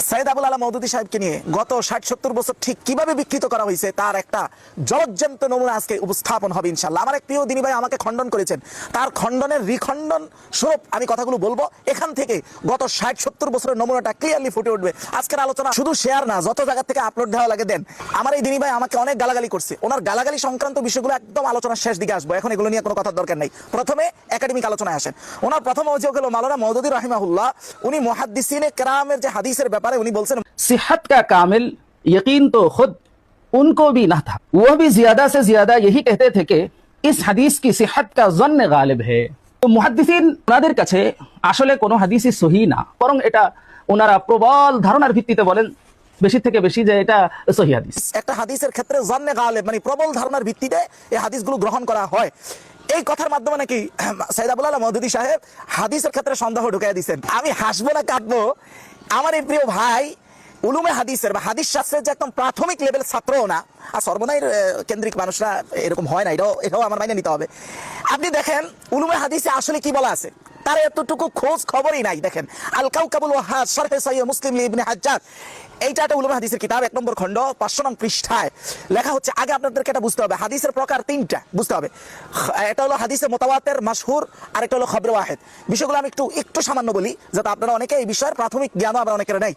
সাইয়েদ আবুল আলা মওদুদী সাহেবকে নিয়ে গত ৬০-৭০ বছর ঠিক কিভাবে বিকৃত করা হয়েছে তার একটা জলজ্যান্ত নমুনা আজকে উপস্থাপন হবে ইনশাআল্লাহ। আমার এক প্রিয় দিনী ভাই আমাকে খণ্ডন করেছেন, তার খণ্ডনের রিখণ্ডন স্বরূপ আমি কথাগুলো বলবো। এখান থেকে গত ৬০-৭০ বছরের নমুনাটা ক্লিয়ারলি ফুটে উঠবে। আজকের আলোচনা শুধু শেয়ার না, যত জায়গা থেকে আপলোড দেওয়া লাগে দেন। আমার এই দিনী ভাই আমাকে অনেক গালাগালি করছে, ওনার গালাগালি সংক্রান্ত বিষয়গুলো একদম আলোচনার শেষ দিকে আসবো, এখন এগুলো নিয়ে কোনো কথার দরকার নেই। প্রথমে একাডেমিক আলোচনায় আসেন। ওনার প্রথম অভিযোগ হলো মাওলানা মওদুদী রাহিমাহুল্লাহ উনি মুহাদ্দিসিনে কেরামের যে হাদিসের ব্যাপারে উনি বলছেন सेहत का कामिल यकीन तो खुद उनको भी ना था, वो भी ज्यादा से ज्यादा यही कहते थे कि इस हदीस की सेहत का जन्न गालिब है। तो मुहाद्दिसिन ওনাদের কাছে আসলে কোনো হাদিসই সহি না, বরং এটা ওনারা প্রবল ধারণার ভিত্তিতে বলেন বেশি থেকে বেশি যে এটা সহি হাদিস। একটা হাদিসের ক্ষেত্রে জন্নে গালিব মানে প্রবল ধারণার ভিত্তিতে এই হাদিসগুলো গ্রহণ করা হয়। এই কথার মাধ্যমে নাকি সাইয়েদ আবুল আলা মওদুদী সাহেব হাদিসের ক্ষেত্রে সন্দেহ ঢুকাইয়া দিয়েছেন। আমি হাসবো না কাঁদবো, আমার এই প্রিয় ভাই উলুমে হাদিসের বা হাদিস শাস্ত্রের যে একদম প্রাথমিক লেভেল ছাত্রও না, আর সর্বদাই কেন্দ্রিক মানুষরা এরকম হয় না, এটাও আমার মাইনে নিতে হবে। আপনি দেখেন উলুমে হাদিসে আসলে কি বলা আছে তার এতটুকু খোঁজ খবরই নাই। দেখেন আল কাউকাবুল ওয়াহাদ শরহে সহিহ মুসলিম ইবনে হাজ্জাজ, এইটা একটা উলুমে হাদিসের কিতাব, ১ নম্বর খণ্ড ৫০০ নং পৃষ্ঠায় লেখা হচ্ছে। আগে আপনাদেরকে এটা বুঝতে হবে, হাদিসের প্রকার ৩টা বুঝতে হবে। এটা হলো হাদিসে মুতাওয়াতির, মাশহুর, আর একটা হলো খবরে ওয়াহিদ। বিষয়গুলো আমি একটু সামান্য বলি যাতে আপনারা অনেকে এই বিষয়ের প্রাথমিক জ্ঞান আমরা অনেকের নেই।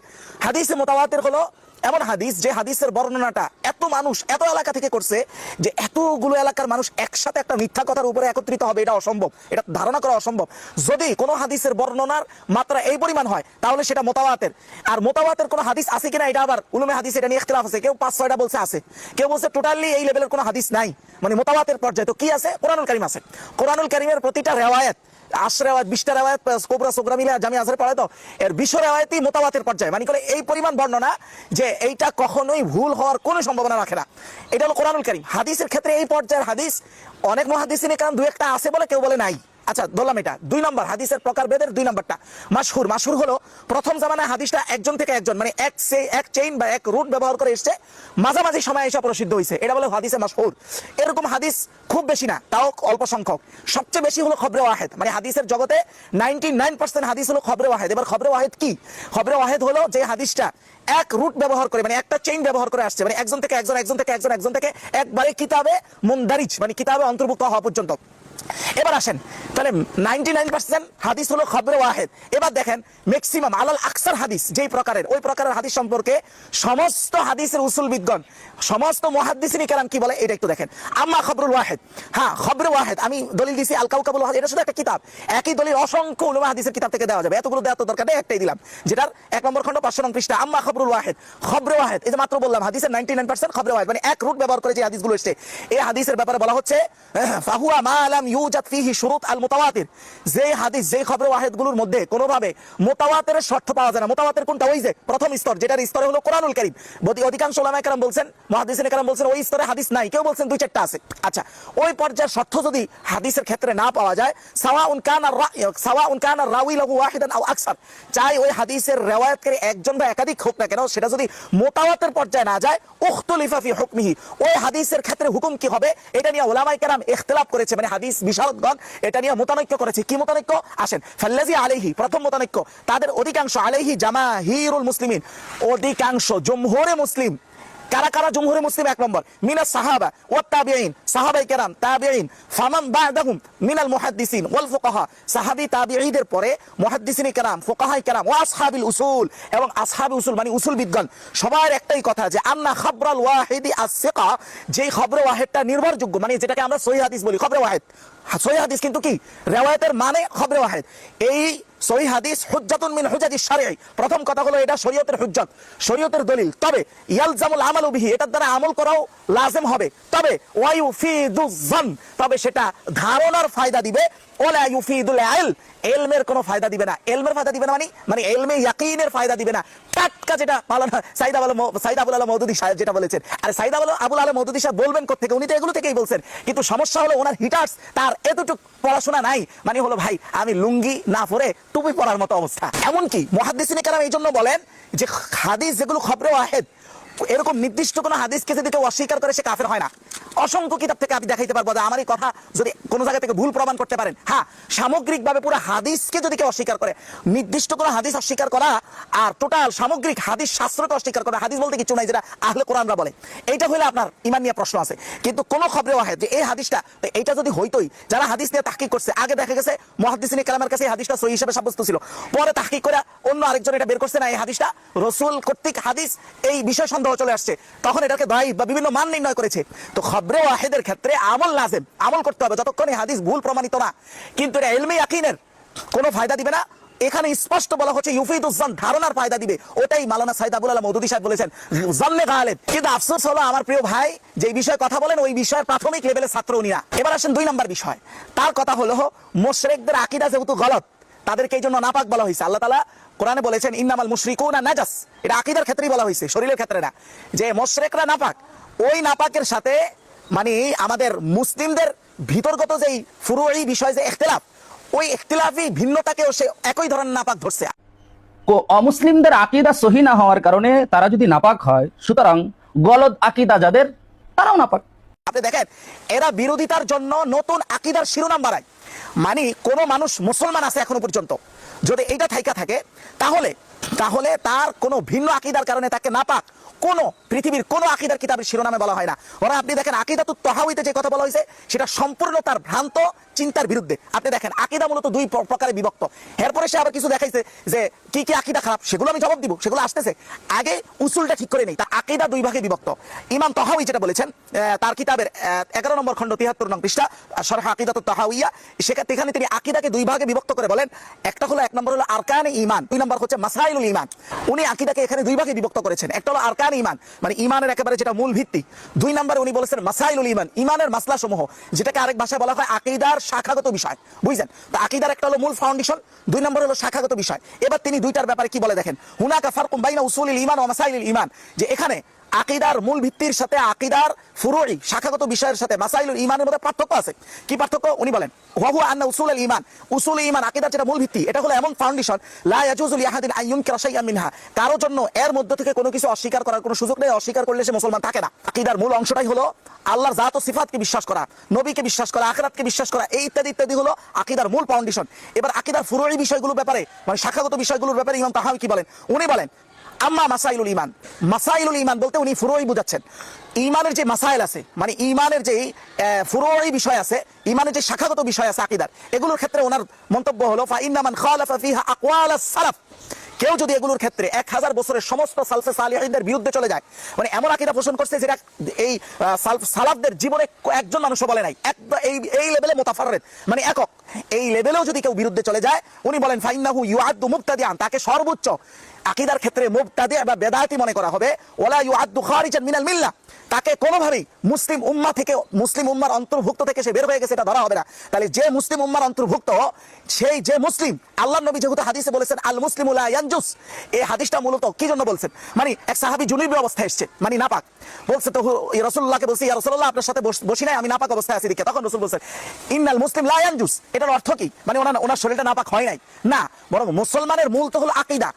হাদিসে মুতাওয়াতির হলো এমন হাদিস যে হাদিসের বর্ণনাটা এত মানুষ এত এলাকা থেকে করছে যে এতগুলো এলাকার মানুষ একসাথে একটা মিথ্যা কথার উপরে একত্রিত হবে এটা অসম্ভব, এটা ধারণা করা অসম্ভব। যদি কোনো হাদিসের বর্ণনার মাত্রা এই পরিমাণ হয় তাহলে সেটা মুতাওয়াতির। আর মুতাওয়াতির কোনো হাদিস আছে কিনা এটা আবার উলুমে হাদিস এটা নিয়ে ইখতিলাফ আছে। কেউ ৫-৬টা বলছে আছে, কেউ বলছে টোটালি এই লেভেলের কোনো হাদিস নাই, মানে মুতাওয়াতির পর্যায়ে। তো কি আছে? কোরআনুল কারীম আছে। কোরআনুল কারীমের প্রতিটা রিওয়ায়াত ৮০ রেওয়ায়াত ২০টা রেওয়ায়াত কোবরা সোগরা মিলে জামি আজহারে পড়ায়, তো এর ২০ রেওয়ায়াতই মুতাওয়াতির পর্যায়ে, মানে করে এই পরিমাণ বর্ণনা যে এইটা কখনোই ভুল হওয়ার কোনো সম্ভাবনা রাখে না। এটা হলো কোরআনুল কারীম। হাদিসের ক্ষেত্রে এই পর্যায়ের হাদিস অনেক মুহাদ্দিসিনে কেরাম ২-১টা আছে বলে কেউ বলে নাই। আচ্ছা ধরলাম এটা ২ নম্বর হাদিসের প্রকারভেদের ২ নম্বরটা মাশহুর। মাশহুর হলো প্রথম জামানায় হাদিসটা একজন থেকে একজন মানে এক চেইন বা এক রুট ব্যবহার করে এসছে, মাঝামাঝি সময় এসে প্রসিদ্ধ হয়েছে, এটা বলে হাদিসে মাশহুর। এরকম হাদিস খুব বেশি না, তাও অল্প সংখ্যক। সবচেয়ে বেশি হলো খবরে ওয়াহিদ, মানে হাদিসের জগতে 99% হাদিস হলো খবরে ওয়াহিদ। এবার খবরে ওয়াহিদ কি? খবরে ওয়াহিদ হলো যে হাদিসটা এক রুট ব্যবহার করে, মানে একটা চেইন ব্যবহার করে আসছে, মানে একজন থেকে একজন, একজন থেকে একজন, একজন থেকে একবারে কিতাবে মুনদারিজ মানে কিতাবে অন্তর্ভুক্ত হওয়া পর্যন্ত। এবার আসেন তাহলে 99% হাদিস হলো খবরে ওয়াহিদ। এবার দেখেন ম্যাক্সিমাম আলাল আকসার হাদিস যেই প্রকারের, ওই প্রকারের হাদিস সম্পর্কে সমস্ত হাদিসের উসুলবিদগণ, সমস্ত মুহাদ্দিসিন কেরাম কি বলে এটা একটু দেখেন। আম্মা খবরুল ওয়াহিদ, হ্যাঁ খবরে ওয়াহিদ আমি দলিল দিছি আল কাউকাবুল ওয়াহিদ, এটা শুধু একটা কিতাব। একই দলিল অসংখ্য উলামা হাদিসের কিতাব থেকে দেওয়া যাবে, এতগুলো দেওয়ার তো দরকার নেই, একটাই দিলাম যেটার ১ নম্বর খণ্ড ৫০০ নং পৃষ্ঠা। আম্মা খবরুল ওয়াহিদ, খবরে ওয়াহিদ, এই যে মাত্র বললাম হাদিসের 99% খবরে ওয়াহিদ, মানে এক রুট ব্যবহার করে যে হাদিসগুলো এসেছে। এই হাদিসের ব্যাপারে বলা হচ্ছে ফাহুয়া মা লাম ইউজাদ ফিহি শুরুত আল মুতাওয়াতির, যে হাদিস যে খবরে ওয়াহিদগুলোর মধ্যে কোনোভাবে মুতাওয়াতিরের শর্ত পাওয়া যায় না। মুতাওয়াতির কোনটা? ওই যে প্রথম স্তর, যেটার স্তরে হলো কোরআনুল কারীম। অধিকাংশ উলামায়ে কেরাম বলছেন, মুহাদ্দিসিনে কেরাম বলছেন ওই স্তরে হাদিস নাই, কেউ বলছেন ২-৪টা আছে। আচ্ছা ওই পর্যায়ের শর্ত যদি হাদিসের ক্ষেত্রে না পাওয়া যায়, সাওয়াউন কানা রাউই লাহু ওয়াহিদান আও আকসার, চাই ওই হাদিসের রিওয়ায়াতকারী একজন বা একাধিক হোক না কেন, সেটা যদি মুতাওয়াতির পর্যায়ে না যায় উখতুলিফা ফি হুকমিহি, ওই হাদিসের ক্ষেত্রে হুকুম কি হবে এটা নিয়ে উলামায়ে কেরাম ইখতিলাফ করেছে, মানে হাদিস বিশারদগণ এটা নিয়ে মতানৈক্য করেছে। কি মতানৈক্য? আসেন ফাল্লাজি আলাইহি, প্রথম মতানৈক্য তাদের অধিকাংশ, আলাইহি জামাহিরুল মুসলিমিন, অধিকাংশ জমহুরে মুসলিম। কারা কারা জমহুরে মুসলিম? ১ নম্বর মিনাস সাহাবা ওয়াত তাবিঈন, সাহাবায়ে কেরাম, তাবিঈন, ফামান বা'দাহুম মিনাল মুহাদ্দিসিন ওয়াল ফুকাহা, সাহাবী তাবিঈদের পরে মুহাদ্দিসিনে কেরাম, ফুকাহায়ে কেরাম, ওয়া আসহাবিল উসুল, এবং আসহাবে উসুল মানে উসুলবিদগণ। সবার একটাই কথা যে আন্না খাবরাল ওয়াহিদি আস-সিকা, যেই খবরে ওয়াহিদটা নির্ভরযোগ্য, মানে যেটাকে আমরা সহিহ হাদিস বলি, খবরে ওয়াহিদ। সহিহ হাদিস কিন্তু কি রিওয়ায়াতের মানে খবরে ওয়াহিদ। এই সহিহ হাদিস হুজ্জাতুন মিন হুজাজিশ শারঈ, প্রথম কথা হলো এটা শরীয়তের হুজ্জত, শরীয়তের দলিল। তবে ইয়ালজামুল আমালু বিহি, এটার দ্বারা আমল করাও লাজিম হবে। তবে ওয়া ইউফিদুজ যান, তবে সেটা ধারণার ফায়দা দিবে। ওয়ালা ইউফিদুল ইলম, ইলমের কোনো ফায়দা দিবে না। ইলমের ফায়দা দিবে না মানে ইলমে ইয়াকিনের ফায়দা দিবে না। টাটকা যেটা মাওলানা সাইয়েদ আবুল আলা মওদুদী সাহেব যেটা বলেছেন, আর সাইয়েদ আবুল আলা মওদুদী সাহেব বলবেন কোত্থেকে? উনি তো এগুলো থেকেই বলছেন, কিন্তু সমস্যা হলো ওনার হিটার্স তার এতটুকু পড়াশোনা নাই, মানে হলো ভাই আমি লুঙ্গি না পরে টুপি পরার মতো অবস্থা। এমনকি মুহাদ্দিসিনে কেরাম এই জন্য বলেন যে হাদিস যেগুলো খবরে ওয়াহিদ, এরকম নির্দিষ্ট কোনো হাদিসকে যদি কেউ অস্বীকার করে সে কাফের হয় না। অসংখ্য কিতাব থেকে আমি দেখাইতে পারবো যে আমার এই কথা যদি কোনো জায়গা থেকে ভুল প্রমাণ করতে পারেন। হ্যাঁ, সামগ্রিকভাবে পুরো হাদিসকে যদি কেউ অস্বীকার করে, নির্দিষ্ট কোনো হাদিস অস্বীকার করা আর টোটাল সামগ্রিক হাদিস শাস্ত্রকে অস্বীকার করা, হাদিস বলতে কিছু নাই যেটা আহলে কোরআনরা বলে, এইটা হলে আপনার ইমান নিয়ে প্রশ্ন আছে। কিন্তু কোন খবরে ওয়াহিদ যে এই হাদিসটা, এইটা যদি হইতোই, যারা হাদিস নিয়ে তাহকিক করছে, আগে দেখা গেছে মুহাদ্দিসিনে কেরামের কাছে এই হাদিসটা সহিহ হিসেবে সাব্যস্ত ছিল, পরে তাহকিক করে অন্য আরেকজন এটা বের করছে না এই হাদিসটা রাসূল কর্তৃক হাদিস, এই বিষয় সন্দেহ চলে আসছে, তখন এটাকে দায়ী বা বিভিন্ন মান নির্ণয় করেছে। তো খবরে ওয়াহিদের ক্ষেত্রে আমল লাজেম, আমল করতে হবে যতক্ষণ এই হাদিস ভুল প্রমাণিত না। কিন্তু এটা ইলমে ইয়াকিনের কোনো ফায়দা দিবে না। এখানে স্পষ্ট বলা হচ্ছে ইউফিদুজ্জান, ধারণার ফায়দা দিবে, ওটাই মাওলানা সাইদ আবুল আলা মওদুদী সাহেব বলেছেন জান্নে গালিব। কিন্তু আফসোস হলো আমার প্রিয় ভাই যে বিষয়ে কথা বলেন ওই বিষয়ের প্রাথমিক লেভেলের ছাত্র উনি না। এবার আসেন 2 নম্বর বিষয়, তার কথা হলো মুশরিকদের আকীদা যেহেতু গলত, তাদেরকে এই জন্য নাপাক বলা হয়েছে। আল্লাহ তাআলা কোরআনে বলেছেন ইন্নামাল মুশরিকুনা নাজাস, এটা আকীদার ক্ষেত্রেই বলা হয়েছে, শরীরের ক্ষেত্রে না, যে মুশরিকরা নাপাক। ওই নাপাকের সাথে মানে আমাদের মুসলিমদের ভিতরগত যেই ফুরুই বিষয় যে ইখতিলাফ, ওই ইখতিলাফি ভিন্নতাকেও সে একই ধরনের নাপাক ধরছে। অমুসলিমদের আকীদা সহি না হওয়ার কারণে তারা যদি নাপাক হয়, সুতরাং গলদ আকীদা যাদের, তারাও নাপাক। আপনি দেখেন এরা বিরোধিতার জন্য নতুন আকীদার শিরোনাম বাড়ায়। মানে কোন মানুষ মুসলমান আছে এখনো পর্যন্ত, যদি এটা থাইকা থাকে তাহলে তাহলে তার কোনো ভিন্ন আকীদার কারণে তাকে নাপাক কোন পৃথিবীর কোন আকীদার কিতাবের শিরোনামে বলা হয় না। ওরা আপনি দেখেন আকীদাতুত তাহাউইতে যে কথা বলা হয়েছে সেটা সম্পূর্ণ তার ভ্রান্ত চিন্তার বিরুদ্ধে। আপনি দেখেন আকীদা মূলত 2 প্রকারে বিভক্ত। এরপরে সে আবার কিছু দেখাইছে যে কি কি আকীদা খারাপ, সেগুলো আমি জবাব দিব, সেগুলো আসতেছে। আগে উসুলটা ঠিক করে নেই, তা আকীদা 2 ভাগে বিভক্ত। ইমাম তাহাউই যেটা বলেছেন তার কিতাবের 11 নম্বর খণ্ড 73 নং পৃষ্ঠা শরহ আকীদাতুত তাহাউইয়া, সেখানে তিনি আকীদাকে 2 ভাগে বিভক্ত করে বলেন, একটা হলো 1 নম্বর হলো আরকানে ঈমান, 2 নম্বর হচ্ছে মাসাইলুল ঈমান। উনি আকীদাকে এখানে 2 ভাগে বিভক্ত করেছেন, একটা হলো আরকান ঈমান মানে ঈমানের একেবারে যেটা মূল ভিত্তি, 2 নম্বরে উনি বলেছেন মাসাইলুল ঈমান, ঈমানের মাসলা সমূহ, যেটাকে আরেক ভাষায় বলা হয় আকীদার শাখাগত বিষয়। বুঝছেন? তো আকীদার একটা হলো মূল ফাউন্ডেশন, 2 নম্বর হলো শাখাগত বিষয়। এবার তিনি 2টার ব্যাপারে কি বলে দেখেন, হুনাকা ফারকুম বাইনা উসুলিল ঈমান ওয়া মাসাইলিল ঈমান, যে এখানে আকীদার মূল ভিত্তির সাথে আকীদার ফুরুই শাখাগত বিষয়ের সাথে মাসাইলুল ঈমানের মধ্যে পার্থক্য আছে। কি পার্থক্য উনি বলেন, ওয়া হুয়া আন্না উসুলুল ঈমান, উসুল ঈমান আকীদার যেটা মূল ভিত্তি, এটা হলো এমন ফাউন্ডেশন লা ইয়াজুজু লিআহাদিন আন ইউনকিরা শাইআন মিনহা, কারোর জন্য এর মধ্যে থেকে কোনো কিছু অস্বীকার করার কোনো সুযোগ নেই, অস্বীকার করলে সে মুসলমান থাকে না। আকীদার মূল অংশটাই হলো আল্লাহর জাত ও সিফাতকে বিশ্বাস করা, নবীকে বিশ্বাস করা, আখিরাতকে বিশ্বাস করা, এই ইত্যাদি ইত্যাদি হলো আকীদার মূল ফাউন্ডেশন। এবার আকীদার ফুরুই বিষয়গুলোর ব্যাপারে মানে শাখাগত বিষয়গুলোর ব্যাপারে ইমাম তাহাউই কি বলেন, উনি বলেন আম্মা মাসাইলুল ঈমান, মাসাইলুল ঈমান বলতে উনি ফুরুই বুঝাচ্ছেন, ঈমানের যে মাসাইল আছে মানে ঈমানের যে ফুরুই বিষয় আছে, ঈমানের যে শাখাগত বিষয় আছে আকীদার, এগুলোর ক্ষেত্রে ওনার মন্তব্য হলো ফা ইন্না মান খালাফা ফিহা আকওয়ালাস সালাফ, কেউ যদি এগুলোর ক্ষেত্রে 1000 বছরের সমস্ত সালফে সালিহিনদের বিরুদ্ধে চলে যায়, মানে এমন আকীদা পোষণ করছে যেটা এই সালাফদের জীবনে একজন মানুষও বলে নাই, এই লেভেলে মুতাফাররিদ মানে একক, এই লেভেলেও যদি কেউ বিরুদ্ধে চলে যায়, উনি বলেন ফাইন্নাহু ইউআদ্দু মুবতাদিআন, তাকে সর্বোচ্চ আকীদার ক্ষেত্রে মুবতাদি বা বেদাতি মনে করা হবে, ওয়ালা ইউআদ্দু খারিজান মিনাল মিল্লাহ, তাকে কোনোভাবেই মুসলিম উম্মাহ থেকে, মুসলিম উম্মার অন্তর্ভুক্ত থেকে সে বের হয়ে গেছে এটা ধরা হবে না। তাহলে যে মুসলিম উম্মার অন্তর্ভুক্ত, সেই যে মুসলিম, আল্লাহর নবী যেহেতু হাদিসে বলেছেন আল মুসলিমু লা ইয়ানজুস, এই হাদিসটা মূলত কি জন্য বলছেন, মানে এক সাহাবী জুনুবী অবস্থায় এসেছে মানে নাপাক, বলছে তো রাসূলুল্লাহকে বলছে ইয়া রাসূলুল্লাহ আপনার সাথে বসি নাই, আমি নাপাক অবস্থায় আছি দেখে, তখন রাসূল বলছেন ইন্নাল মুসলিম লা ইয়ানজুস, এটার অর্থ কি, মানে ওনার শরীরটা নাপাক হয় নাই না, বরং মুসলমানের মূল তো হলো আকীদা,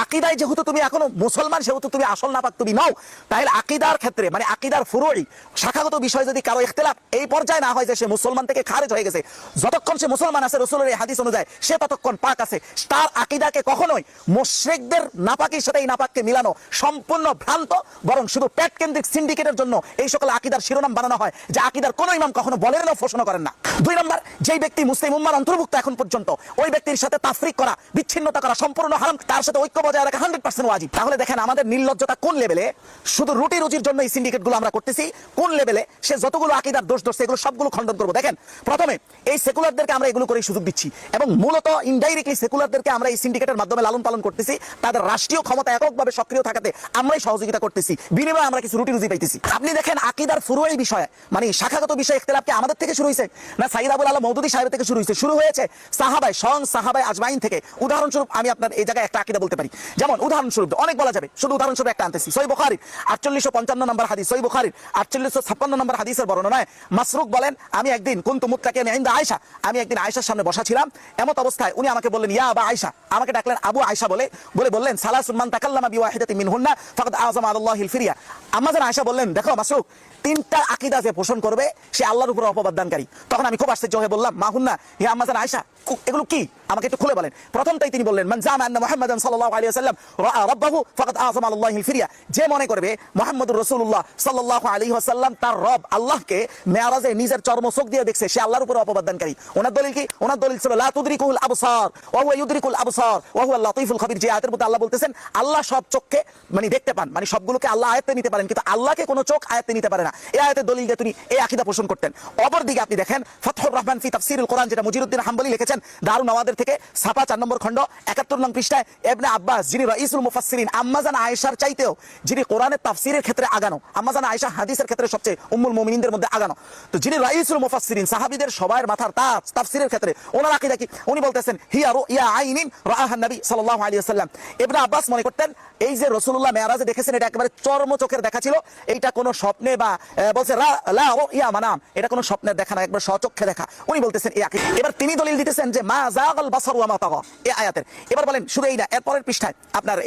আকীদায় যেহেতু তুমি এখনো মুসলমান সেহেতু তুমি আসল নাপাক তুমি নও। তাহলে আকীদার ক্ষেত্রে মানে আকীদার ফুরুই শাখাগত বিষয় যদি কারো ইখতিলাফ এই পর্যায়ে না হয় যে সে মুসলমান থেকে খারিজ হয়ে গেছে, যতক্ষণ সে মুসলমান আছে রাসূলের এই হাদিস অনুযায়ী সে ততক্ষণ পাক আছে, তার আকীদাকে কখনোই মুশরিকদের নাপাকের সাথে এই নাপাককে মিলানো সম্পূর্ণ ভ্রান্ত, বরং শুধু পেট কেন্দ্রিক সিন্ডিকেটের জন্য এই সকল আকীদার শিরোনাম বানানো হয়, যে আকীদার কোনো ইমাম কখনো বলেন না, পোষণ করেন না। 2 নম্বর, যেই ব্যক্তি মুসলিম উম্মার অন্তর্ভুক্ত এখন পর্যন্ত, ওই ব্যক্তির সাথে তাফরিক করা, বিচ্ছিন্নতা করা সম্পূর্ণ হারাম, তার সাথে ঐক্য বজায় রাখা 100% ওয়াজিব। তাহলে দেখেন আমাদের নির্লজ্জতা কোন লেভেলে, শুধু রুটি রুজির জন্য এই সিন্ডিকেটগুলো আমরা করতেছি, কোন লেভেলে সে যতগুলো আকীদার দোষ ধরছে এগুলো সবগুলো খণ্ডন করব। দেখেন প্রথমে এই সেকুলারদেরকে আমরা এগুলো করে সুযোগ দিচ্ছি, এবং মূলত ইনডাইরেক্টলি সেকুলারদেরকে আমরা এই সিন্ডিকেটের মাধ্যমে লালন পালন করতেছি, তাদের রাষ্ট্রীয় ক্ষমতা এককভাবে সক্রিয় থাকাতে আমরাই সহযোগিতা করতেছি, বিনিময়ে আমরা কিছু রুটি রুজি পাইতেছি। আপনি দেখেন আকীদার ফুরুই বিষয়ে মানে শাখাগত বিষয় ইখতিলাফ কি আমাদের থেকে শুরু হয়েছে না সাইদ আবুল আলা মওদুদী সাহেব থেকে শুরু হয়েছে? শুরু হয়েছে সাহাবায়ে আজমাইন থেকে। উদাহরণস্বরূপ আমি আপনার এই জায়গায় একটা আকীদা বলতে পারি, যেমন উদাহরণস্বরূপ অনেক বলা যাবে, শুধু উদাহরণস্বরূপ একটা আনতেছি। সহিহ বুখারী 4855 নম্বর হাদিস, সহিহ বুখারী 4856 নম্বর হাদিসের বর্ণনায় মাসরুক বলেন, আমি একদিন কুনতু মুত্তাকিয়ান ইনদা আয়েশা, আমি একদিন আয়েশার সামনে বসা ছিলাম। এমত অবস্থায় উনি আমাকে বললেন ইয়া আবা আয়েশা, আমাকে ডাকলেন আবু আয়েশা বলে বললেন সালাসুন মান তাকাল্লামা বিওয়াহিদাতিন মিনহুন্না ফাকাদ আযমা আলাল্লাহিল ফিরিয়া। আম্মা জান আয়েশা বললেন, দেখো মাসরুক, তিনটা আকীদা যে পোষণ করবে সে আল্লাহর উপর অপবাদ দানকারী। তখন আমি খুব আশ্চর্য হয়ে বললাম মা হুন্না, হে আম্মা জান আয়েশা, এগুলো কি, আমাকে একটু খুলে বলেন। প্রথমটাই তিনি বললেন মান জামা আন্না মুহাম্মাদান সাল্লাল্লাহু আলাইহি ওয়াসাল্লাম রাআ রাব্বাহু ফাকাদ আযমা আলাল্লাহিল ফিরিয়া। যে মনে করবে মুহাম্মদুর রাসূলুল্লাহ সাল্লাল্লাহু আলাইহি ওয়াসাল্লাম তার রব আল্লাহকে মেরাজে নিজের চর্মচোখ দিয়ে দেখছে, সে আল্লাহর উপর অপবাদ দানকারী। ওনার দলিল কি? ওনার দলিল ছিল লা তুদরিকুল আবসার ওয়া হুয়া ইউদরিকুল আবসার ওয়া হুয়া লাতীফুল খাবীর। যে আয়াতের মধ্যে আল্লাহ বলতেছেন আল্লাহ সব চোখকে মানে দেখতে পান, মানে সবগুলোকে আল্লাহ আয়াতে নিতে পারেন, কিন্তু আল্লাহকে কোনো চোখ আয়াতে নিতে পারে না। এই আয়াতের দলিল দিয়ে তিনি এই আকীদা পোষণ করতেন। অপরদিকে আপনি দেখেন ফাতহুর রহমান ফি তাফসিরুল কোরআন, যেটা মুজিরউদ্দিন হাম্বলি লিখেছেন দারুন নওয়াদের থেকে, ছাপা 4 নম্বর খণ্ড 71 নং পৃষ্ঠায়, ইবনে আব্বাস যিনি রাইসুল মুফাসসিরিন, আম্মা জান আয়েশার চাইতেও যিনি কোরআনের তাফসীরের ক্ষেত্রে আগানো, আম্মা জান আয়েশা হাদিসের ক্ষেত্রে সবচেয়ে উম্মুল মুমিনিনদের মধ্যে আগানো, তো যিনি রাইসুল মুফাসসিরিন সাহাবীদের সবার মাথার তাজ তাফসীরের ক্ষেত্রে, ওনার আকীদা কি? উনি বলতেছেন হিয়া রুইয়া আইনিন রাআহা নবী সাল্লাল্লাহু আলাইহি ওয়াসাল্লাম। ইবনে আব্বাস মনে করতেন এই যে রাসূলুল্লাহ মেরাজে দেখেছেন এটা একেবারে চর্ম চোখের দেখা ছিল, এইটা কোনো স্বপ্নে বা বলছে লা রুইয়া মানাম, এটা কোনো স্বপ্নের দেখা না, একবার স্বচক্ষে দেখা। উনি বলতেছেন এই আকীদা। এবার তিনি দলিল দিতেছেন যে মা যাগাল বাসার ওয়া মা তাগা, এই আয়াতের। এবার বলেন শুধু এই না, এর পরের পৃষ্ঠায় আপনার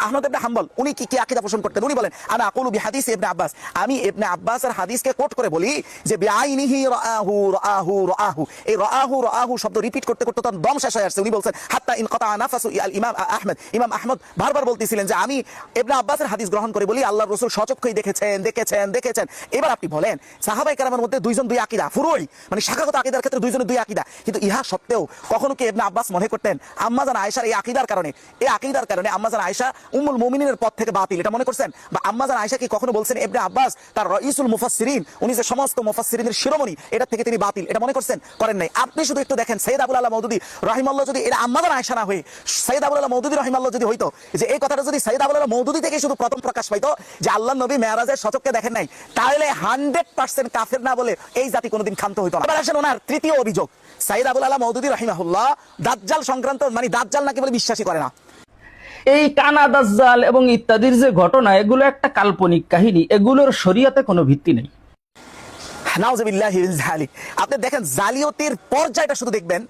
আহমদ ইবনে হাম্বল উনি কি আকীদা পোষণ করতেন? উনি বলেন আনা আকুলু বিহাদিস ইবনে আব্বাস, আমি ইবনে আব্বাসের হাদিসকে কোট করে বলি যে বিআইনিহি রাআহু রাআহু রাআহু, এই রাআহু রাআহু শব্দ রিপিট করতে করতে তার দম শেষ হয়ে আসছে। উনি বলছেন হাত্তা ইন কাতা নাফাসু আল ইমাম আহমদ, ইমাম আহমদ বারবার বলতেছিলেন যে আমি ইবনে আব্বাসের হাদিস গ্রহণ করে বলি আল্লাহর রাসূল স্বচক্ষেই দেখেছেন দেখেছেন দেখেছেন। এবার আপনি বলেন সাহাবায়ে কেরামের মধ্যে দুইজন দুই আকীদা, ফুরুই মানে শাখাগত আকীদার ক্ষেত্রে দুইজনের দুই আকীদা, কিন্তু ইহা সত্ত্বেও কখনো কি ইবনে আব্বাস মনে করতেন আম্মা জান আয়েশার এই আকীদার কারণে আম্মা জান আয়েশা উম্মুল মুমিনিনের পদ থেকে বাতিল, এটা মনে করছেন? বা আম্মা জান আয়েশা কি কখনো বলছেন ইবনে আব্বাস তার রাইসুল মুফাসসিরিন, উনি যে সমস্ত মুফাসসিরিনের শিরোমণি, এটা থেকে তিনি বাতিল, এটা মনে করছেন? করেন নাই। আপনি শুধু একটু দেখেন সৈয়দ আবুল আলা মওদুদী রাহিমাহুল্লাহ যদি এটা আম্মা জান আয়েশা না হয়ে সৈয়দ আবুল আলা মওদুদী রাহিমাহুল্লাহ যদি হইতো, যে এই কথাটা যদি সৈয়দ আবুল আলা মওদুদী থেকে শুধু প্রথম প্রকাশ পাইতো যে আল্লাহর নবী মেরাজের স্বচক্ষে দেখেন নাই, তাহলে 100% কাফের না বলে এই জাতি কোনোদিন ক্ষান্ত হইতো না। এবার আসেন ওনার তৃতীয় অভিযোগ, সৈয়দ আবুল আলা মওদুদী রাহিমাহুল্লাহ দাজ্জাল সংক্রান্ত, মানে দাজ্জাল নাকি বলে বিশ্বাসী করে না। এই কানা দাজ্জাল এবং ইত্যাদির যে ঘটনা, এগুলো একটা কাল্পনিক কাহিনী, এগুলোর শরীয়তে কোনো ভিত্তি নেই। নাউযুবিল্লাহি মিন যালিক। আপনি দেখেন জালিয়াতির পর্যায়টা শুধু দেখবেন,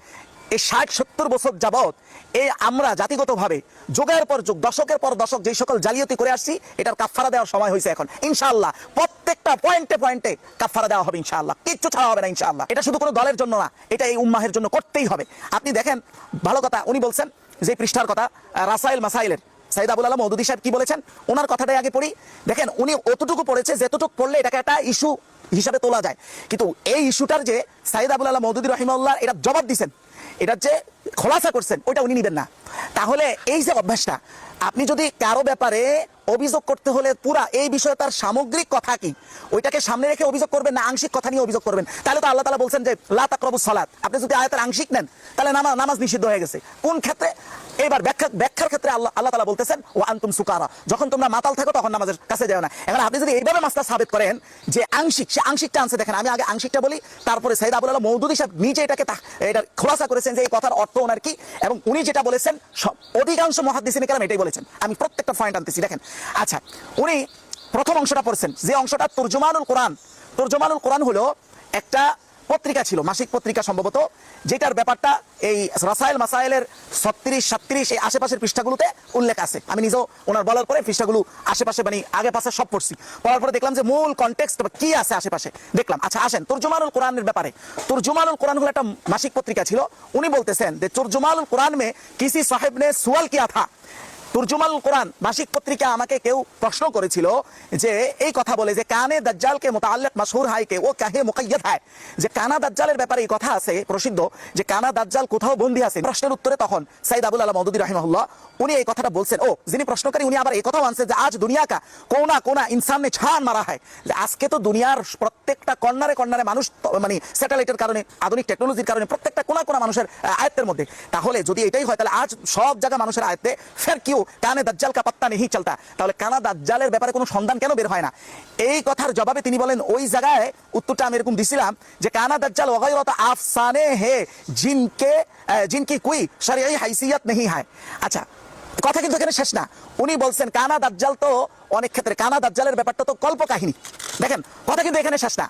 এই 60-70 বছর যাবত এই আমরা জাতিগতভাবে যুগের পর যুগ দশকের পর দশক যে সকল জালিয়াতি করে আসছি, এটার কাফারা দেওয়ার সময় হয়েছে এখন ইনশাআল্লাহ। প্রত্যেকটা পয়েন্টে পয়েন্টে কাফারা দেওয়া হবে ইনশাআল্লাহ, কিচ্ছু ছাড়া হবে না ইনশাআল্লাহ। এটা শুধু কোনো দলের জন্য না, এটা এই উম্মাহের জন্য করতেই হবে। আপনি দেখেন ভালো কথা, উনি বলছেন যে পৃষ্ঠার কথা রাসাইল মাসাইলের সৈয়দ আবুল আলা মওদুদী সাহেব কি বলেছেন, ওনার কথাটাই আগে পড়ি। দেখেন উনি অতটুকু পড়েছে যেতটুকু পড়লে এটাকে একটা ইস্যু হিসাবে তোলা যায়, কিন্তু এই ইস্যুটার যে সৈয়দ আবুল আলা মওদুদী রাহিমাহুল্লাহ এটা জবাব দিছেন, এটার যে খোলাসা করছেন ওইটা উনি নিবেন না। তাহলে এই যে অভ্যাসটা, আপনি যদি কারো ব্যাপারে অভিযোগ করতে হলে পুরা এই বিষয়ে তার সামগ্রিক কথা কি ওইটাকে সামনে রেখে অভিযোগ করবেন, না আংশিক কথা নিয়ে অভিযোগ করবেন, তাহলে তো আল্লাহ তাআলা বলছেন যে লা তাকরাবুস সালাত। আপনি যদি আয়াতের আংশিক নেন তাহলে নামাজ নিষিদ্ধ হয়ে গেছে। কোন ক্ষেত্রে? এবার ব্যাখ্যার ক্ষেত্রে আল্লাহ তাআলা বলতেছেন ওয়া আনতুম সুকারা, যখন তোমরা মাতাল থাকো তখন নামাজের কাছে যাও না। এখন আপনি যদি এইভাবে মাসলা সাবিত করেন যে আংশিক, সে আংশিকটা আনছে। দেখেন আমি আগে আংশিকটা বলি, তারপরে সৈয়দ আবুল আলা মওদুদী সাহেব নিজে এটাকে এটা খোলাসা করেছেন যে এই কথার অর্থ ওনার কি, এবং উনি যেটা বলেছেন অধিকাংশ মুহাদ্দিসিনে কেরাম এটাই বলেছেন। আমি প্রত্যেকটা পয়েন্ট আনতেছি দেখেন। আচ্ছা, উনি প্রথম অংশটা পড়ছেন, যে অংশটা তরজুমানুল কোরআন। তরজুমানুল কোরআন হলো একটা পত্রিকা ছিল, মাসিক পত্রিকা সম্ভবত, যেটার ব্যাপারটা এই রাসাইল মাসাইলের 36-37 এই আশেপাশের পৃষ্ঠাগুলোতে উল্লেখ আছে। আমি নিজেও ওনার বলার পরে পৃষ্ঠাগুলো আশেপাশে মানে আগে পাশে সব পড়ছি, পড়ার পরে দেখলাম যে মূল কনটেক্সট কি আছে আশেপাশে দেখলাম। আচ্ছা আসেন তরজুমানুল কোরআনের ব্যাপারে। তরজুমানুল কোরআন হলো একটা মাসিক পত্রিকা ছিল। উনি বলতেছেন যে তরজুমানুল কোরআন মে কিসি সাহেব নে সওয়াল কিয়া থা। তুরজুমানুল কোরআন মাসিক পত্রিকা আমাকে কেউ প্রশ্ন করেছিল যে এই কথা বলে যে কানে দাজ্জাল কে মুতাআল্লিক মাশহুর হায় কে ও কাহে মুকাইয়াদ হয়, যে কানা দাজ্জালের ব্যাপারে এই কথা আছে প্রসিদ্ধ যে কানা দাজ্জাল কোথাও বন্দী আছে। প্রশ্নের উত্তরে তখন সৈয়দ আবুল আলা মওদুদী রাহিমাহুল্লাহ উনি এই কথাটা বলছেন। ও যিনি প্রশ্নকারী উনি আবার এই কথাও আনছেন যে আজ দুনিয়া কা কোনা কোনা ইনসান নে ছান মারা হয়, যে আজকে তো দুনিয়ার প্রত্যেকটা কর্নারে কর্নারে মানুষ মানে স্যাটেলাইটের কারণে আধুনিক টেকনোলজির কারণে প্রত্যেকটা কোনা কোনা মানুষের আয়ত্তের মধ্যে। তাহলে যদি এটাই হয় তাহলে আজ সব জায়গা মানুষের আয়ত্তে, ফের কিউ কানে দাজ্জাল কা পাত্তা নেই চলতা, তাহলে কানা দাজ্জালের ব্যাপারে কোনো সন্ধান কেন বের হয় না? এই কথার জবাবে তিনি বলেন ওই জায়গায় উত্তরটা আমি এরকম দিছিলাম যে কানা দাজ্জাল ওয়াগায়রাত আফসানে হে জিনকি কোই শরঈ হাইসিয়ত नहीं है। আচ্ছা কথা কিন্তু এখানে শেষ না। উনি বলছেন কানা দাজ্জাল তো অনেক ক্ষেত্রে কানা দাজ্জালের ব্যাপারটা তো কল্প কাহিনী। দেখেন কথা কিন্তু এখানে শেষ না,